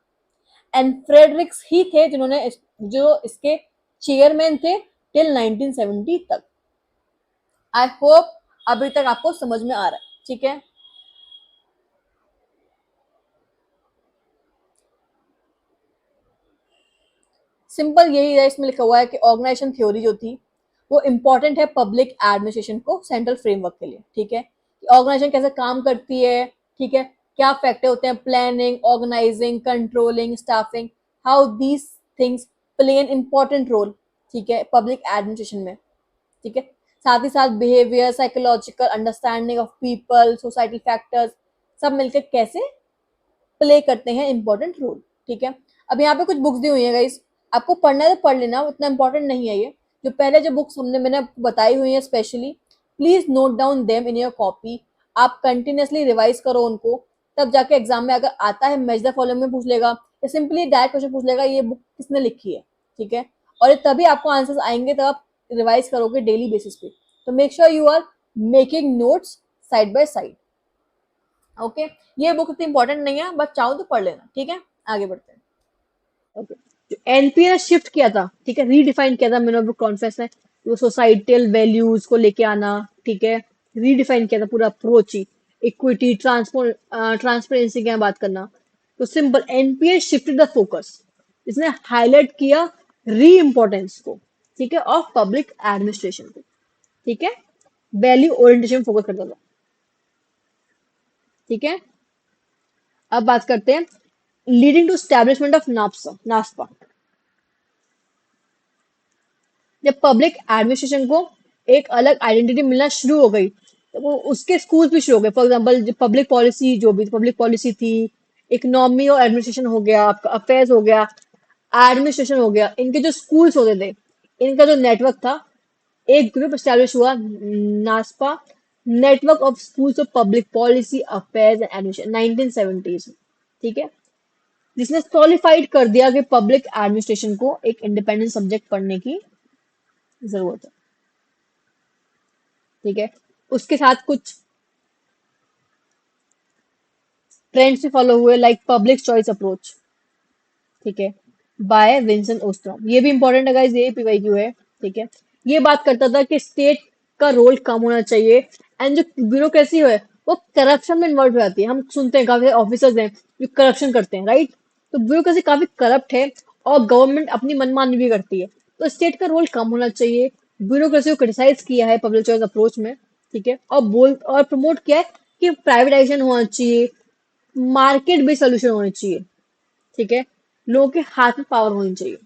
Speaker 1: and Fredericks ही थे जिन्होंने जो इसके चेयरमैन थे टिल 1970 तक। आई होप अभी तक आपको समझ में आ रहा है। ठीक है, सिंपल यही है, इसमें लिखा हुआ है कि ऑर्गेनाइजेशन थ्योरी जो थी वो इंपॉर्टेंट है पब्लिक एडमिनिस्ट्रेशन को सेंट्रल फ्रेमवर्क के लिए। ठीक है, ऑर्गेनाइजेशन कैसे काम करती है, ठीक है, क्या फैक्टर होते हैं, planning, organising, controlling, staffing, how these things play an important role. ठीक है, पब्लिक एडमिनिस्ट्रेशन में। ठीक है, साथ ही साथ behaviour, psychological understanding of people, society factors सब मिलकर कैसे प्ले करते हैं इंपॉर्टेंट रोल। ठीक है, अब यहाँ पे कुछ बुक्स दी हुई है गाइस, आपको पढ़ना है तो पढ़ लेना, उतना इंपॉर्टेंट नहीं है ये। जो पहले जो बुक्स मैंने आपको बताई हुई है specially, please note down them in your copy. आप कंटिन्यूसली रिवाइज करो उनको, तब जाके एग्जाम में अगर आता है मैच द फॉलोइंग में पूछ लेगा, या सिंपली डायरेक्ट क्वेश्चन पूछ लेगा ये बुक किसने लिखी है। ठीक है, और ये तभी आपको आंसर्स आएंगे, तब आप रिवाइज करोगे डेली बेसिस पे। तो make sure you are making notes side by side. Okay, ये बुक इतनी इंपॉर्टेंट नहीं है, बट चाहो तो पढ़ लेना, ठीक है। आगे बढ़ते हैं। ओके, जो एनपीए ने शिफ्ट किया था, ठीक है, रीडिफाइन किया था मिनिमम कॉन्फ्रेंस ने, वो सोसाइटल वैल्यूज को लेके आना, ठीक है, रीडिफाइन किया था पूरा अप्रोच ही, इक्विटी ट्रांसपेरेंसी की बात करना। तो simple NPA shifted the focus, इसने हाईलाइट किया री इम्पोर्टेंस को, ठीक है, ऑफ पब्लिक एडमिनिस्ट्रेशन को, ठीक है, वैल्यू ओरिएंटेशन फोकस करता था, ठीक है। अब बात करते हैं लीडिंग टू स्टैब्लिशमेंट ऑफ नास्पा। जब पब्लिक एडमिनिस्ट्रेशन को एक अलग आइडेंटिटी मिलना शुरू हो गई, तो वो उसके स्कूल भी शुरू हो गए। फॉर एग्जाम्पल पब्लिक पॉलिसी, जो भी पब्लिक पॉलिसी थी, इकोनॉमी और एडमिनिस्ट्रेशन हो गया, आपका अफेयर्स हो गया, एडमिनिस्ट्रेशन हो गया, इनके जो स्कूल्स होते थे, इनका जो नेटवर्क था, एक ग्रुप स्टैब्लिश हुआ, NASPA, network of schools of public policy affairs and administration, 1970s में, ठीक है, जिसने सॉलिफाइड कर दिया कि पब्लिक एडमिनिस्ट्रेशन को एक इंडिपेंडेंट सब्जेक्ट पढ़ने की जरूरत है, ठीक है। उसके साथ कुछ ट्रेंड्स भी फॉलो हुए, लाइक पब्लिक चॉइस अप्रोच, ठीक है, बाय विंसन ओस्ट्रॉम। ये भी इंपॉर्टेंट है गाइस, ये पीवाईक्यू है, ठीक है। ये बात करता था कि स्टेट का रोल कम होना चाहिए, एंड जो ब्यूरोक्रेसी है वो करप्शन में इन्वॉल्व हो जाती है। हम सुनते हैं काफी ऑफिसर्स हैं जो करप्शन करते हैं, राइट। तो ब्यूरोक्रेसी काफी करप्ट है, और गवर्नमेंट अपनी मनमानी भी करती है, तो स्टेट का रोल कम होना चाहिए। ब्यूरोक्रेसी को क्रिटिसाइज किया है पब्लिक चॉइस अप्रोच में, ठीक है, और प्रमोट किया है कि प्राइवेटाइजेशन होना चाहिए, मार्केट बेस्ड सोल्यूशन होने चाहिए, ठीक है, लोगों के हाथ में पावर होनी चाहिए,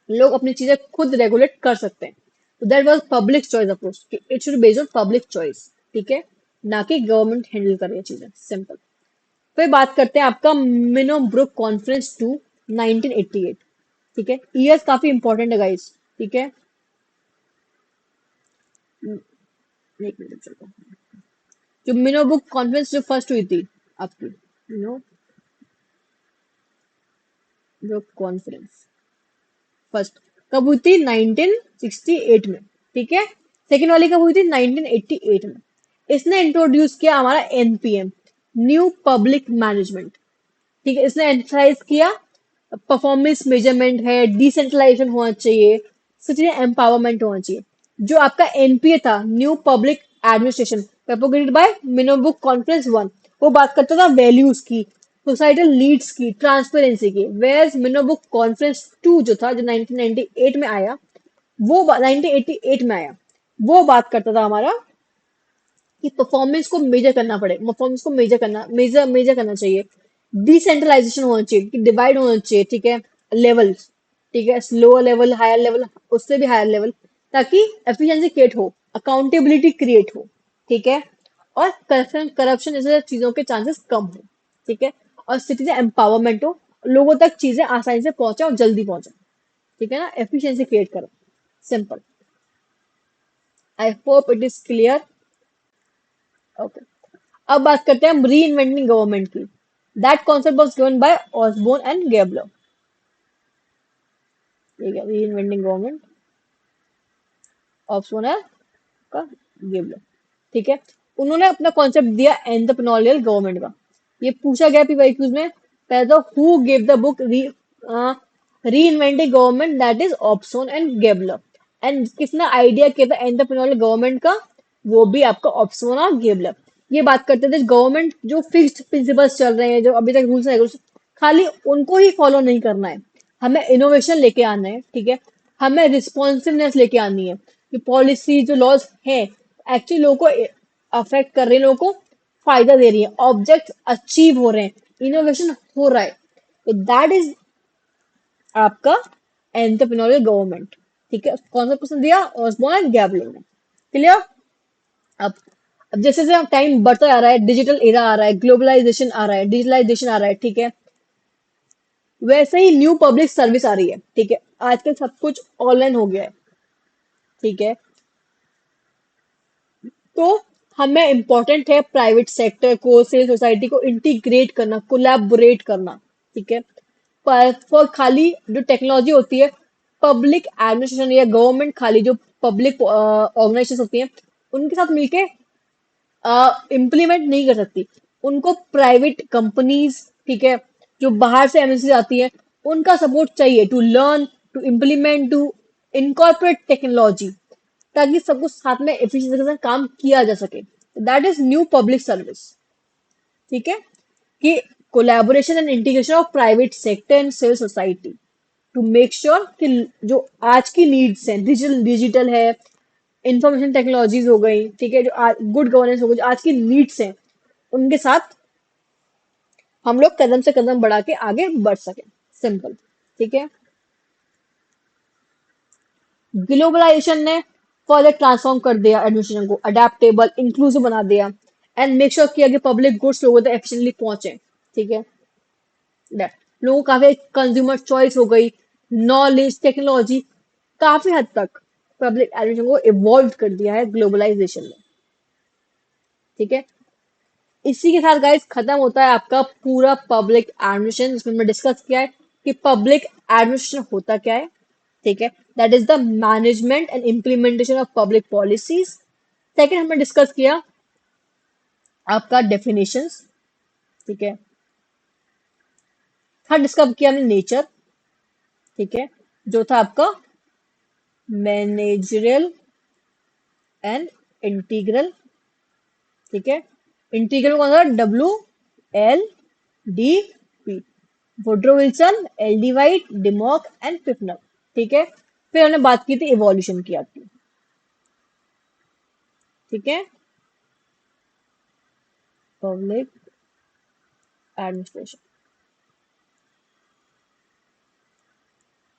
Speaker 1: लोग अपनी चीजें खुद रेगुलेट कर सकते हैं। तो that was public choice approach, it should based on public choice, ठीक है, ना कि गवर्नमेंट हैंडल कर रही है चीजें, सिंपल। फिर बात करते हैं आपका मिनो ब्रुक कॉन्फ्रेंस टू 1988, ठीक है, ईयर्स काफी इंपॉर्टेंट है गाइस, ठीक है। एक मिनट चलो, जो मिनो बुक कॉन्फ्रेंस जो फर्स्ट हुई थी आपकी, मिनो बुक कॉन्फ्रेंस फर्स्ट कब हुई थी? 1968 में, ठीक है। सेकेंड वाली कब हुई थी? 1988 में। इसने इंट्रोड्यूस किया हमारा एनपीएम, न्यू पब्लिक मैनेजमेंट, ठीक है। इसने एम्फसाइज किया परफॉर्मेंस मेजरमेंट है, डिसेंट्रलाइजेशन होना चाहिए, सच एम्पावरमेंट होना चाहिए। जो आपका एनपीए था, new public administration, propagated by Minnowbrook conference one, वो बात करता था वैल्यूज की, सोसाइटल लीड्स की, ट्रांसपेरेंसी की। वेयर्स मिनोबुक कॉन्फ्रेंस टू जो था, जो 1998 में आया, वो 1988 में आया, वो बात करता था हमारा कि परफॉर्मेंस को मेजर करना पड़े, परफॉर्मेंस को मेजर करना चाहिए, डिसेंट्रलाइजेशन होना चाहिए, कि डिवाइड होना चाहिए, ठीक है, लेवल, ठीक है, लोअर लेवल, हायर लेवल, उससे भी हायर लेवल, ताकि एफिशिएंसी क्रिएट हो, अकाउंटेबिलिटी क्रिएट हो, ठीक है, और करप्शन करप्शन जैसे चीजों के चांसेस कम हो, ठीक है, और सिटीजन एम्पावरमेंट हो, लोगों तक चीजें आसानी से पहुंचे और जल्दी पहुंचे, ठीक है ना, एफिशिएंसी क्रिएट करो, simple. I hope it is clear. Okay, अब बात करते हैं हम री इन्वेंटिंग गवर्नमेंट की। That concept was given by Osborne and Gaebler, ठीक है, री इन्वेंटिंग गवर्नमेंट, ऑसबोर्न है का गेबलर, ठीक है। उन्होंने अपना कॉन्सेप्ट दिया एंटरप्रेन्योरियल गवर्नमेंट का। ये पूछा गया पीवाईक्यूज में, पहले who gave the book reinventing government, that is Osborne and Gaebler. And किसने आइडिया किया था एंटरप्रेन्योरियल गवर्नमेंट का? वो भी आपका ऑप्सोन और गेबलर। ये बात करते थे गवर्नमेंट जो फिक्स्ड प्रिंसिपल्स चल रहे हैं, जो अभी तक रूल्स रेगुलेशन, खाली उनको ही फॉलो नहीं करना है, हमें इनोवेशन लेके आना है, ठीक है, हमें रिस्पॉन्सिवनेस लेके आनी है, कि पॉलिसी जो लॉज है एक्चुअली लोगों को अफेक्ट कर रही है, लोगों को फायदा दे रही है, ऑब्जेक्ट अचीव हो रहे हैं, इनोवेशन हो रहा है। तो दैट इज आपका एंटरप्रेन्योरियल गवर्नमेंट, ठीक है। कौन सा क्वेश्चन दिया? ऑसबॉर्न एंड गैबलर ने, क्लियर। अब अब जैसे जैसे टाइम बढ़ता जा रहा है, डिजिटल एरा आ रहा है, ग्लोबलाइजेशन आ रहा है, डिजिटलाइजेशन आ रहा है, ठीक है, वैसे ही न्यू पब्लिक सर्विस आ रही है, ठीक है। आजकल सब कुछ ऑनलाइन हो गया है, ठीक है। तो हमें इम्पोर्टेंट है प्राइवेट सेक्टर को, सिविल सोसाइटी को इंटीग्रेट करना, कोलैबोरेट करना, ठीक है। पर फॉर खाली जो टेक्नोलॉजी होती है, पब्लिक एडमिनिस्ट्रेशन या गवर्नमेंट, खाली जो पब्लिक ऑर्गेनाइजेशन होती है, उनके साथ मिलके इम्प्लीमेंट नहीं कर सकती। उनको प्राइवेट कंपनीज, ठीक है, जो बाहर से एमएनसी आती है, उनका सपोर्ट चाहिए to learn, to implement, to incorporate technology, ताकि सबको साथ में एफिशिएंसी के साथ काम किया जा सके। That is new public service. ठीक है, कि collaboration and integration of private sector and civil society to make sure कि जो आज की नीड्स हैं, डिजिटल डिजिटल है, इंफॉर्मेशन टेक्नोलॉजीज हो गई, ठीक है, जो गुड गवर्नेंस हो गई, जो आज की नीड्स हैं, उनके साथ हम लोग कदम से कदम बढ़ा के आगे बढ़ सके। सिंपल। ठीक है, ग्लोबलाइजेशन ने फर्दर ट्रांसफॉर्म कर दिया एडमिनिस्ट्रेशन को, अडेप्टेबल इंक्लूसिव बना दिया, एंड मेक श्योर किया कि पब्लिक गुड्स लोगों तक एफिशिएंटली पहुंचे। ठीक है, that लोगों को काफी कंज्यूमर चॉइस हो गई, नॉलेज टेक्नोलॉजी, काफी हद तक पब्लिक एडमिनिस्ट्रेशन को इवॉल्व कर दिया है ग्लोबलाइजेशन ने। ठीक है, इसी के साथ गाइस खत्म होता है आपका पूरा पब्लिक एडमिनिस्ट्रेशन, जिसमें हमने डिस्कस किया है कि पब्लिक एडमिनिस्ट्रेशन होता क्या है। ठीक है, that is the management and implementation of public policies. Second हमने डिस्कस किया आपका डेफिनेशंस। ठीक है, थर्ड डिस्कस किया हमने नेचर। ठीक है, जो था आपका मैनेजरियल एंड इंटीग्रल। ठीक है, इंटीग्रल कौन सा? WLDP, Woodrow Wilson, L D White, Dimock and Pfiffner. ठीक है, फिर हमने बात की थी इवोल्यूशन की आपकी। ठीक है, public administration.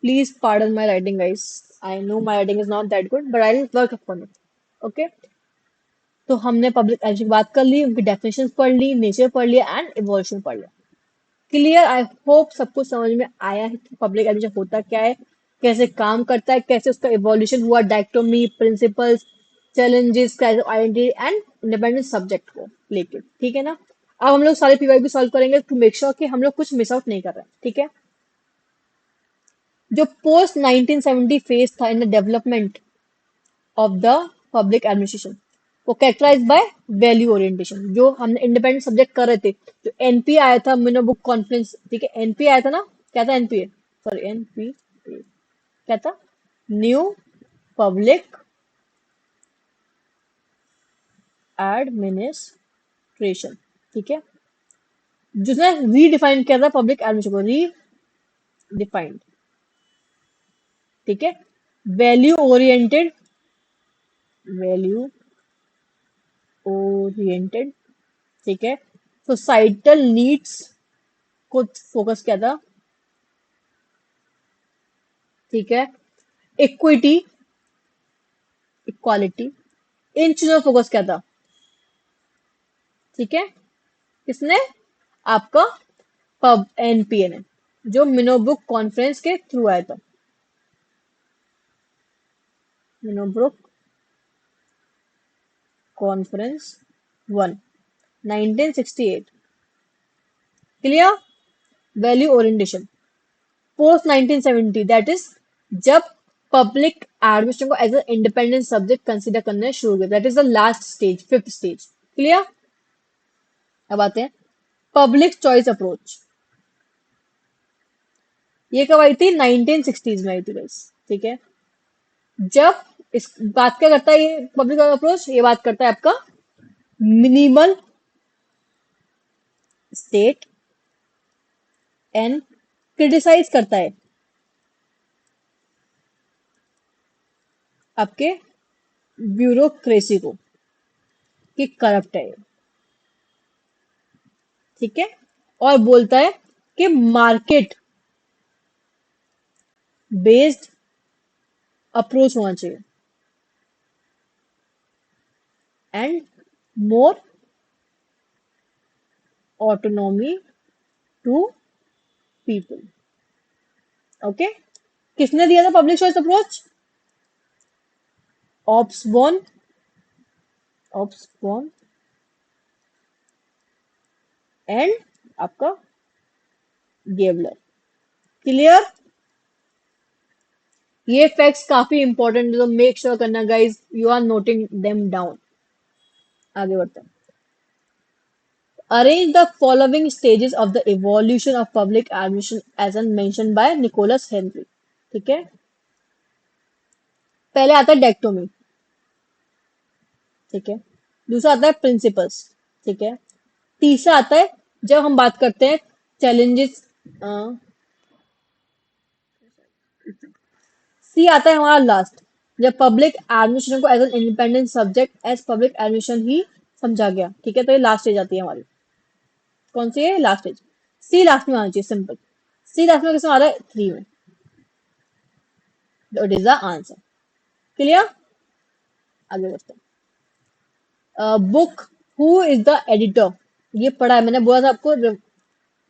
Speaker 1: Please pardon my writing guys, I know my writing is not that good, but I will work upon it. Okay, तो हमने पब्लिक एडमिनिस्ट्रेशन की बात कर ली, उनकी डेफिनेशन पढ़ ली, नेचर पढ़ लिया एंड इवोल्यूशन पढ़ लिया। क्लियर? आई होप सबको समझ में आया है कि पब्लिक एडमिनिस्ट्रेशन होता क्या है, कैसे काम करता है, कैसे उसका इवोल्यूशन हुआ, dichotomy, principles, challenges, crisis identity and independent subject को लेके। ठीक है ना? अब हम लोग सारे पीवाई भी सॉल्व करेंगे टू मेक श्योर कि हम लोग कुछ मिस आउट नहीं कर रहे हैं। ठीक है, जो पोस्ट 1970 फेज था in the development of the public administration, वो कैरेक्टराइज बाय वैल्यू ओरिएंटेशन। जो हमने इंडिपेंडेंट सब्जेक्ट कर रहे थे, जो एनपीए आया था, मिनो बुक कॉन्फ्रेंस। ठीक है, एनपीए आया था ना, क्या था एनपीए? सॉरी, एनपी क्या था? New public administration. ठीक है, जिसने रीडिफाइन किया था पब्लिक एडमिनिस्ट्रेशन को, रीडिफाइंड। ठीक है, वैल्यू ओरिएंटेड, वैल्यू ओरिएंटेड। ठीक है, सोसाइटल नीड्स को फोकस किया था। ठीक है, इक्विटी, इक्वालिटी, इन चीजों पर फोकस किया था। ठीक है, किसने? आपका पब एनपीए ने, जो मिनोबुक कॉन्फ्रेंस के थ्रू आया था। Minnowbrook conference 1, 1968। Clear? Value orientation post 1970, that is जब पब्लिक एडमिनिस्ट्रेशन को as a independent subject consider करना शुरू किया, that is the last stage, fifth stage. Clear? अब आते हैं पब्लिक चॉइस अप्रोच। ये कब आई थी? 1960s में आई थी गाइस। ठीक है, जब इस बात क्या करता है ये पब्लिक अप्रोच? ये बात करता है आपका मिनिमल स्टेट एंड क्रिटिसाइज करता है आपके ब्यूरोक्रेसी को कि करप्ट है ये। ठीक है, और बोलता है कि मार्केट बेस्ड अप्रोच होना चाहिए and more autonomy to people. Okay, किसने दिया था public choice approach? Osborne, Osborne and आपका गेवलर। क्लियर? ये फैक्ट्स काफी इंपॉर्टेंट है, तो मेक श्योर करना guys you are noting them down. आगे बढ़ते हैं। Arrange the following stages of the evolution of public administration as an mention by Nicholas Henry. ठीक है, पहले आता है डेक्टोमी। ठीक है, दूसरा आता है प्रिंसिपल्स। ठीक है, तीसरा आता है जब हम बात करते हैं चैलेंजेस। सी आता है हमारा लास्ट, जब पब्लिक एडमिनिस्ट्रेशन को as an independent subject as public administration ही समझा गया। ठीक है, तो ये लास्ट स्टेज आती है हमारी। कौन सी है लास्ट स्टेज? सी लास्ट में आना चाहिए, सिंपल। सी लास्ट में किसमें आ रहा है? थ्री में। It is the answer. Clear? आगे बढ़ते हैं। Book, who is the editor? ये पढ़ा है मैंने, बोला था आपको।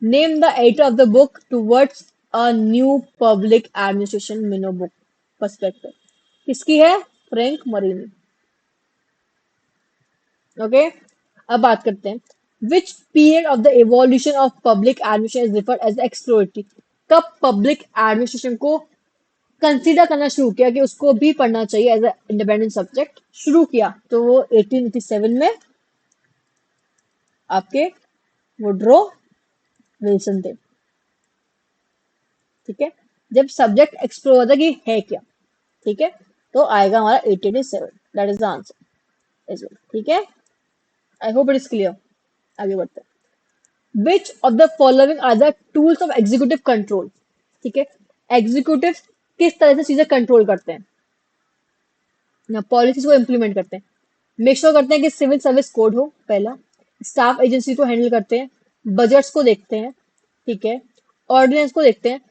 Speaker 1: Name the editor of the book towards a new public administration Minnowbrook perspective. किसकी है? Frank Marini. ओके, अब बात करते हैं। Which period of the evolution of public administration is referred as exploratory? कब पब्लिक एडमिनिस्ट्रेशन को कंसीडर करना शुरू किया कि उसको भी पढ़ना चाहिए एज ए इंडिपेंडेंट सब्जेक्ट? शुरू किया तो वो 1887 में आपके वुड्रो विल्सन थे। ठीक है, जब सब्जेक्ट एक्सप्लोर होता कि है क्या। ठीक है, तो आएगा हमारा 1887। That is the answer as well. ठीक है, I hope it is clear. आगे बढ़ते हैं। Which of the following are the tools of executive control? ठीक है, एग्जीक्यूटिव किस तरह से चीजें कंट्रोल करते हैं, पॉलिसीज को इम्प्लीमेंट करते हैं? मेक श्योर करते हैं कि सिविल सर्विस कोड हो, पहला। स्टाफ एजेंसी को हैंडल करते हैं, बजट्स को देखते हैं। ठीक है, ऑर्डिनेंस को देखते हैं,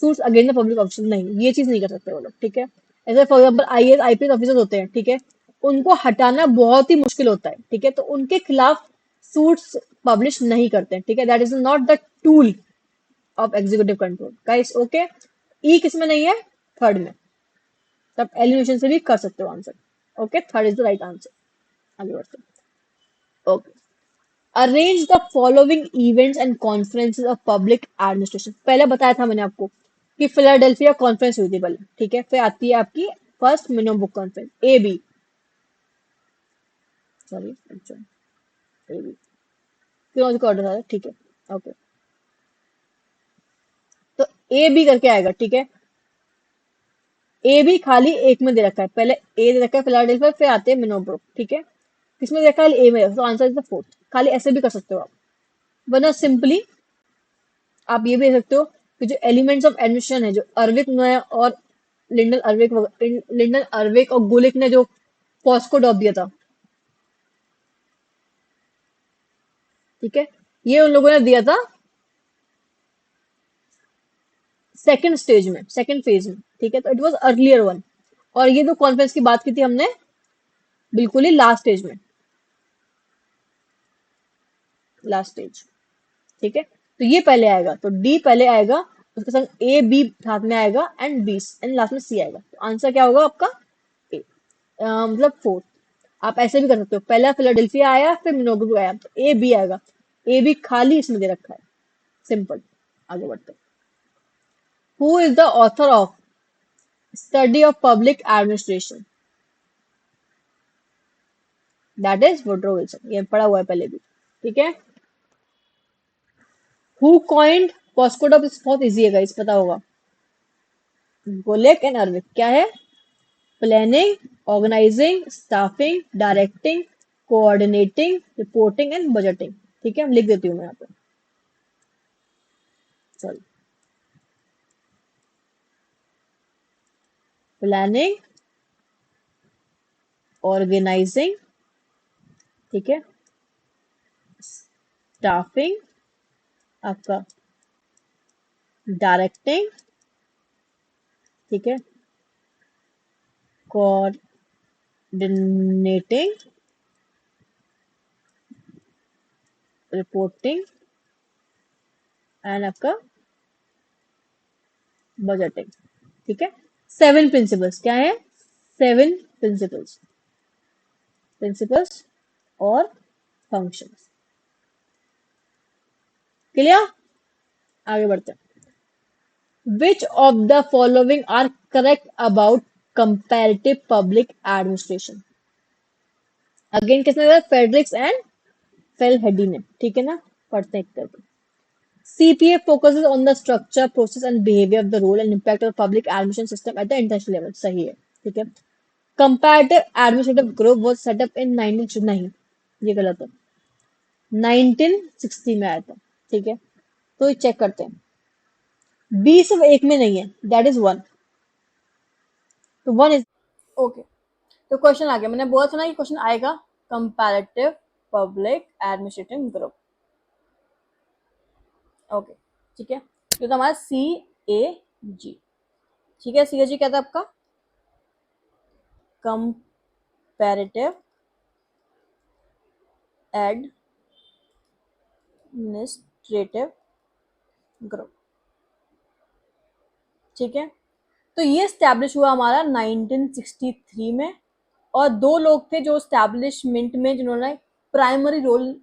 Speaker 1: suits against the public officer नहीं, ये चीज नहीं कर सकते वो लोग। ठीक है, ऐसे for example IAS IPS officer होते हैं। ठीक है, उनको हटाना बहुत ही मुश्किल होता है। ठीक है, तो उनके खिलाफ सूट्स पब्लिश नहीं करते हैं। ठीक है, that is not the tool of executive control guys. Okay, ई किसमें नहीं है? थर्ड में। तब एलिमिनेशन से भी कर सकते हो answer. Okay, third is the right answer. आगे बढ़ते हैं। Okay, arrange the following events and conferences of public administration. पहले बताया था मैंने आपको कि फिलाडेल्फिया कॉन्फ्रेंस हुई थी पहले। ठीक है, फिर आती है आपकी first minimum book conference, A B. Sorry, अच्छा, ए बी क्यों का ऑर्डर था? ठीक है, ओके, तो ए बी करके आएगा। ठीक है, ए भी खाली एक में दे रखा है, पहले ए दे रखा है फिलाडेल्फिया, फिर आते हैं मिनिमम बुक। ठीक है, किसमें दे रखा है? ए में, तो आंसर इज द फोर्थ। खाली ऐसे भी कर सकते हो आप, वरना सिंपली आप ये भी देख सकते हो कि जो एलिमेंट्स ऑफ एडमिशन है, जो अर्विक ने और लिंडन अर्विक और गुलिक ने जो पॉस्को डॉप दिया था। ठीक है, ये उन लोगों ने दिया था सेकंड स्टेज में, सेकंड फेज में। ठीक है, तो इट वाज अर्लियर वन। और ये जो कॉन्फ्रेंस की बात की थी हमने, बिल्कुल ही लास्ट स्टेज में, लास्ट स्टेज। ठीक है, तो ये पहले आएगा, तो डी पहले आएगा, उसके संग ए बी साथ में आएगा, एंड बी एंड लास्ट में सी आएगा। तो आंसर क्या होगा आपका? ए, मतलब फोर्थ। आप ऐसे भी कर सकते हो, पहला फिलाडेल्फिया आया, फिर मिनोबू आया, तो ए बी आएगा। ए बी खाली इसमें दे रखा है, सिंपल। आगे बढ़ते हैं। Who is the author of study of public administration? That is Woodrow Wilson, ये पढ़ा हुआ है पहले भी। ठीक है, हु कॉइंड पॉस्को डॉप? बहुत इजी है गाइस, पता होगा। Gulick and Urwick. क्या है? Planning, organising, staffing, directing, coordinating, reporting and budgeting. ठीक है, हम लिख देती हूँ मैं यहाँ पे, सॉरी। प्लानिंग, ऑर्गेनाइजिंग, ठीक है, स्टाफिंग, आपका डायरेक्टिंग, ठीक है, कोऑर्डिनेटिंग, रिपोर्टिंग एंड आपका बजटिंग। ठीक है, सेवन प्रिंसिपल्स क्या है? सेवन प्रिंसिपल्स, प्रिंसिपल्स और फंक्शंस। क्लियर? आगे बढ़ते हैं। Which of the following are correct about comparative public administration? Again किसने दिया? फेडरिक्स एंड फेल हेडी ने, ठीक है ना, पढ़ते हैं एक करके। CPA focuses on the structure, process and behavior of the role and impact of public administration system at the international level. सही है, ठीक है। Comparative Administrative Group was set up in 19 नहीं, ये गलत है, 1960 में आया था, ठीक है। तो ये चेक करते हैं, बी सिर्फ एक में नहीं है, दैट इज वन, तो वन इज ओके। तो क्वेश्चन आ गया, मैंने बोला था ना कि क्वेश्चन आएगा, comparative public administrative group, okay, ठीक है। तो हमारा CAG, ठीक है। CAG क्या था आपका, कंपैरेटिव एडमिनिस्ट्रेटिव ग्रुप, ठीक है। तो ये स्टैब्लिश हुआ हमारा 1963 में, और दो लोग थे जो स्टैब्लिशमेंट में जिन्होंने प्राइमरी रोल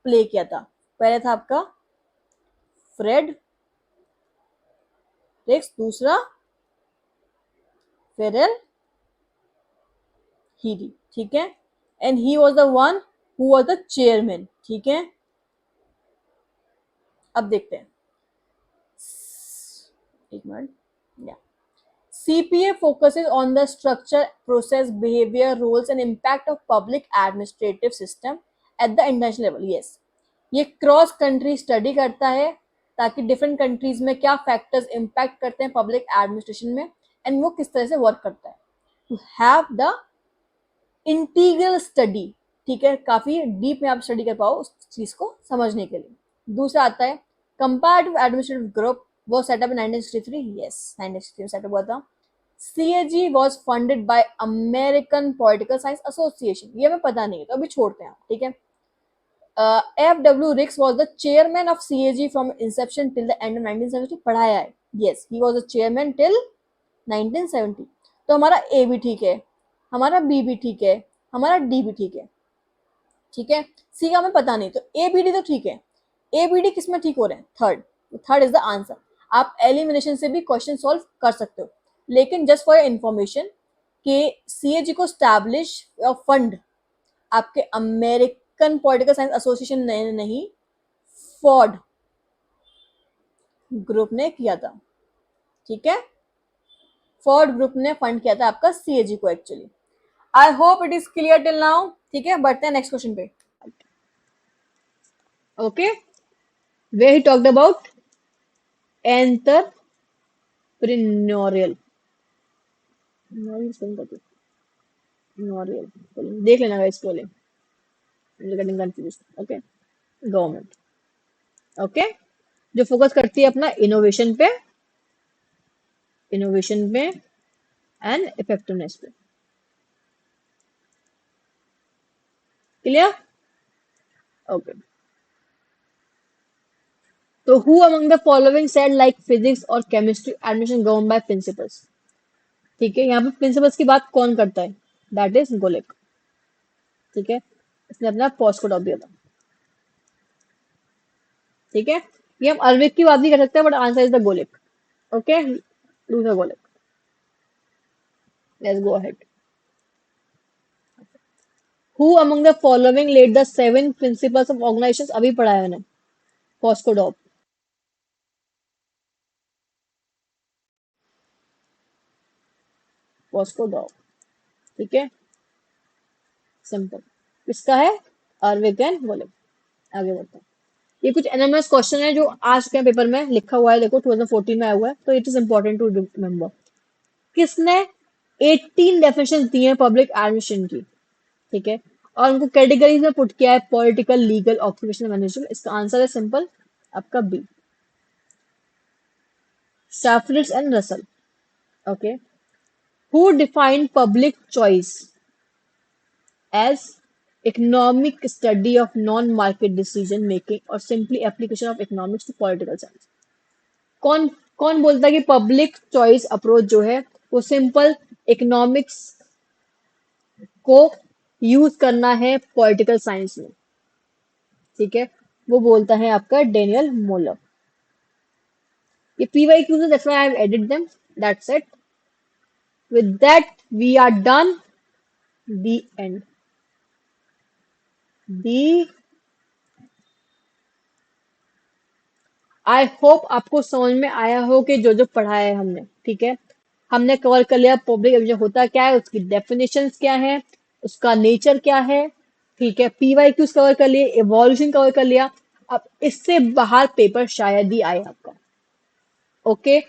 Speaker 1: प्ले किया था। पहले था आपका फ्रेड रिक्स, दूसरा फेरेल हीरी, ठीक है। And he was the one who was the chairman, ठीक है। अब देखते हैं, एक मिनट, या CPA focuses on the structure, process, behavior, roles and impact of public administrative system at the international level. Yes, ये क्रॉस कंट्री स्टडी करता है ताकि डिफरेंट कंट्रीज में क्या फैक्टर्स इम्पैक्ट करते हैं पब्लिक एडमिनिस्ट्रेशन में, एंड वो किस तरह से वर्क करता है, to have the integral study, ठीक है, काफी डीप में आप स्टडी कर पाओ उस चीज को समझने के लिए। दूसरा आता है कंपैरेटिव एडमिनिस्ट्रेटिव ग्रुप, वो सेटअप इन 1963, यस 1963 में सेटअप हुआ था। CAG was funded by American Political Science Association, ये हमें पता नहीं है तो अभी छोड़ते हैं, ठीक है। F.W. Ricks was the chairman of CAG from inception till the end of 1970, पढ़ाया है, yes he was the chairman till 1970। तो हमारा A भी ठीक है, हमारा B भी ठीक है, हमारा D भी ठीक है, ठीक है। C का हमें पता नहीं, तो ABD तो ठीक है। ABD किस में ठीक हो रहे हैं, third, third is the answer. आप एलिमिनेशन से भी क्वेश्चन सॉल्व कर सकते हो, लेकिन जस्ट फॉर इन्फॉर्मेशन कि CAG को स्टैब्लिश फंड आपके अमेरिकन पॉलिटिकल साइंस एसोसिएशन ने नहीं, फोर्ड ग्रुप ने किया था, ठीक है। फोर्ड ग्रुप ने फंड किया था आपका CAG को actually. I hope it is clear till now, ठीक है। बढ़ते हैं नेक्स्ट क्वेश्चन पे, okay. where he talked about entrepreneurial entrepreneurial देख लेना guys, spelling getting confuse, okay. Government, okay, जो फोकस करती है अपना इनोवेशन पे, इनोवेशन पे एंड इफेक्टिवनेस पे, क्लियर, ओके। तो who among the following said like physics और chemistry admission govern by principles, ठीक है। यहाँ पे प्रिंसिपल्स की बात कौन करता है, दैट इज गोलेक, ठीक है। इसने अपना पोस्ट को दिया था, ठीक है। ये हम अरविक की बात नहीं कर सकते, but answer is the Gulick, okay. दूसरा Gulick, let's go ahead. Who among the following led the 7 principles of organization, अभी पढ़ा है मैंने, पोस्को, पोस्को, ठीक है, सिंपल। किसका है, अरविक एंड गोलेक। आगे बढ़ते हैं, ये कुछ एनएमएस क्वेश्चन है जो आ चुके हैं पेपर में, लिखा हुआ है देखो 2014 में आया हुआ है, तो it is important to remember. किसने 18 डेफिनेशन दी है पब्लिक एडमिनिस्ट्रेशन की, ठीक है, और उनको कैटेगरीज में पुट किया है, पॉलिटिकल, लीगल, ऑक्यूपेशनल, मैनेजमेंट। इसका आंसर है सिंपल आपका B, Stafford and Russell, okay. Who defined public choice as economic study of non-market decision making or simply application of economics to political science। कौन कौन बोलता है कि पब्लिक चॉइस अप्रोच जो है वो सिंपल इकोनॉमिक्स को यूज करना है पॉलिटिकल साइंस में, ठीक है। वो बोलता है आपका डेनियल मोलर। ये PYQs है, that's why I have added them, that's it, with that we are done, the end, the I hope आपको समझ में आया हो कि जो जो पढ़ा है हमने, ठीक है। हमने कवर कर लिया पब्लिक एग्जाम होता क्या है, उसकी डेफिनेशंस क्या है, उसका नेचर क्या है, ठीक है। पीवाईक्यूज कवर कर लिए, इवोल्यूशन कवर कर लिया। अब इससे बाहर पेपर शायद ही आए आपका। ओके,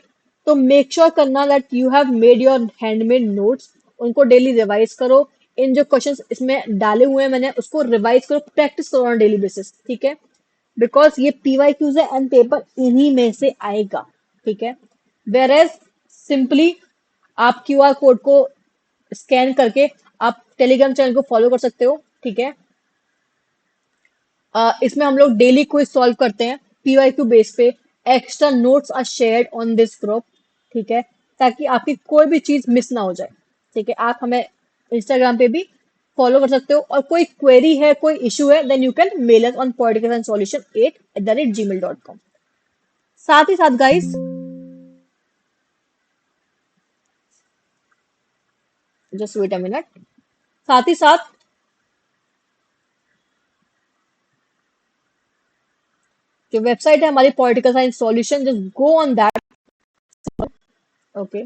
Speaker 1: तो मेक श्योर करना that you have made your handmade notes, उनको डेली रिवाइज करो। इन जो क्वेश्चंस इसमें डाले हुए हैं मैंने, उसको रिवाइज करो, प्रैक्टिस करो ऑन डेली बेसिस, ठीक है। बिकॉज ये पीवाईक्यूज है एंड पेपर इन्हीं में से आएगा, ठीक है। वेर एज सिंपली आप क्यूआर कोड को स्कैन करके आप टेलीग्राम चैनल को फॉलो कर सकते हो, ठीक है। इसमें हम लोग डेली क्विज सॉल्व करते हैं पीवाईक्यू बेस पे। Extra notes are shared on this group, ठीक है, ताकि आपकी कोई भी चीज मिस ना हो जाए, ठीक है। आप हमें इंस्टाग्राम पे भी फॉलो कर सकते हो, और कोई क्वेरी है, कोई इशू है, then you can mail us on politicsandSolution8@gmail.com। साथ ही साथ guys, just wait a minute, साथ ही साथ जो वेबसाइट है हमारी political science solution, just go on that. Okay,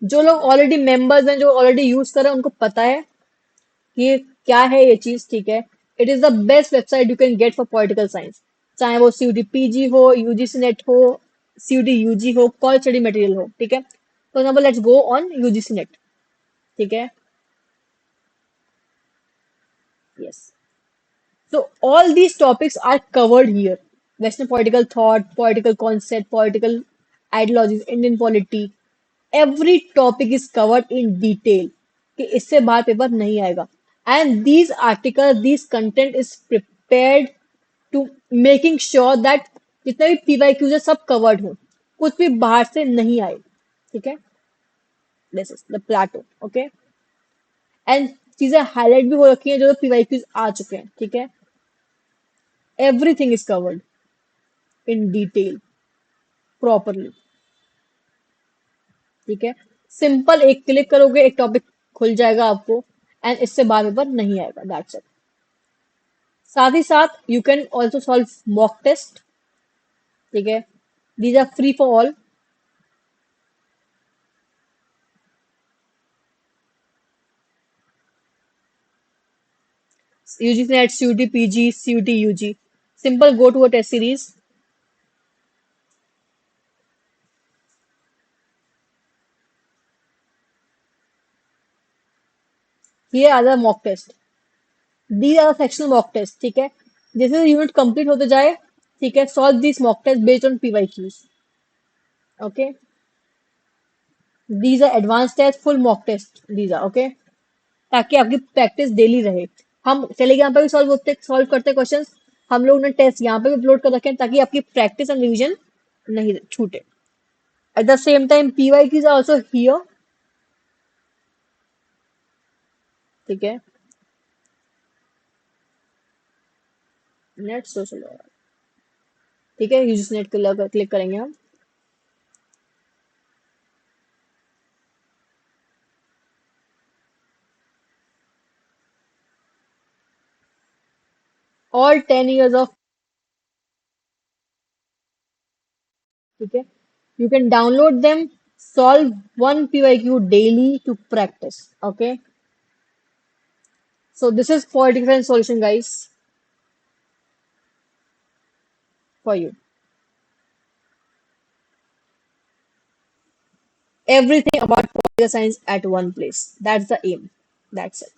Speaker 1: जो लोग ऑलरेडी मेंबर्स हैं, जो ऑलरेडी यूज कर रहे हैं, उनको पता है कि ये क्या है ये चीज, ठीक है। It is the best website you can get for political science, चाहे वो सीयूटी पीजी हो, यूजीसी नेट हो, सीयूटी यूजी हो, कॉल स्टडी मटेरियल हो, ठीक है। For example let's go on UGC net, ठीक है। Yes, so all these topics are covered here. Western political thought, political concept, political ideologies, Indian polity. Every topic is covered in detail. कि इससे बाहर पेपर नहीं आएगा. And these articles, this content is prepared to making sure that जितने भी PYQs है सब covered हो. कुछ भी बाहर से नहीं आए. ठीक है? This is the plateau. Okay? And चीजें हाईलाइट भी हो रखी हैं जो PYQs आ चुके हैं. ठीक है? Everything is covered in detail, properly, ठीक है। सिंपल एक क्लिक करोगे एक टॉपिक खुल जाएगा आपको, एंड इससे बार पेपर नहीं आएगा, दैट्स इट। साथ ही साथ you can also solve mock test, ठीक है। These are free for all. UGC NET, CUET PG, CUET UG, simple go to a test series. Here are the mock test, these are sectional mock test, ठीक है। जैसे यूनिट कंप्लीट होते जाए, ठीक है, solve this mock test based on PYQs, okay. These are advance test, full mock test, these are okay, ताकि आपकी प्रैक्टिस डेली रहे। हम टेलीग्राम पे भी सॉल्व करते क्वेश्चन, हम लोग ने टेस्ट यहाँ पे भी अपलोड कर रखे हैं ताकि आपकी प्रैक्टिस एंड रिवीजन नहीं छूटे। At the same time PYQs are also here, ठीक है। नेट सोशल, ठीक है, यूजर्स नेट क्लिक करेंगे हम। ऑल 10 years ऑफ, ठीक है, you can download them, solve one PYQ daily to practice, okay. So this is political science solution guys, for you. Everything about political science at one place, that's the aim, that's it.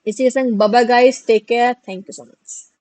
Speaker 1: इसी के संग bye bye guys, take care, thank you so much.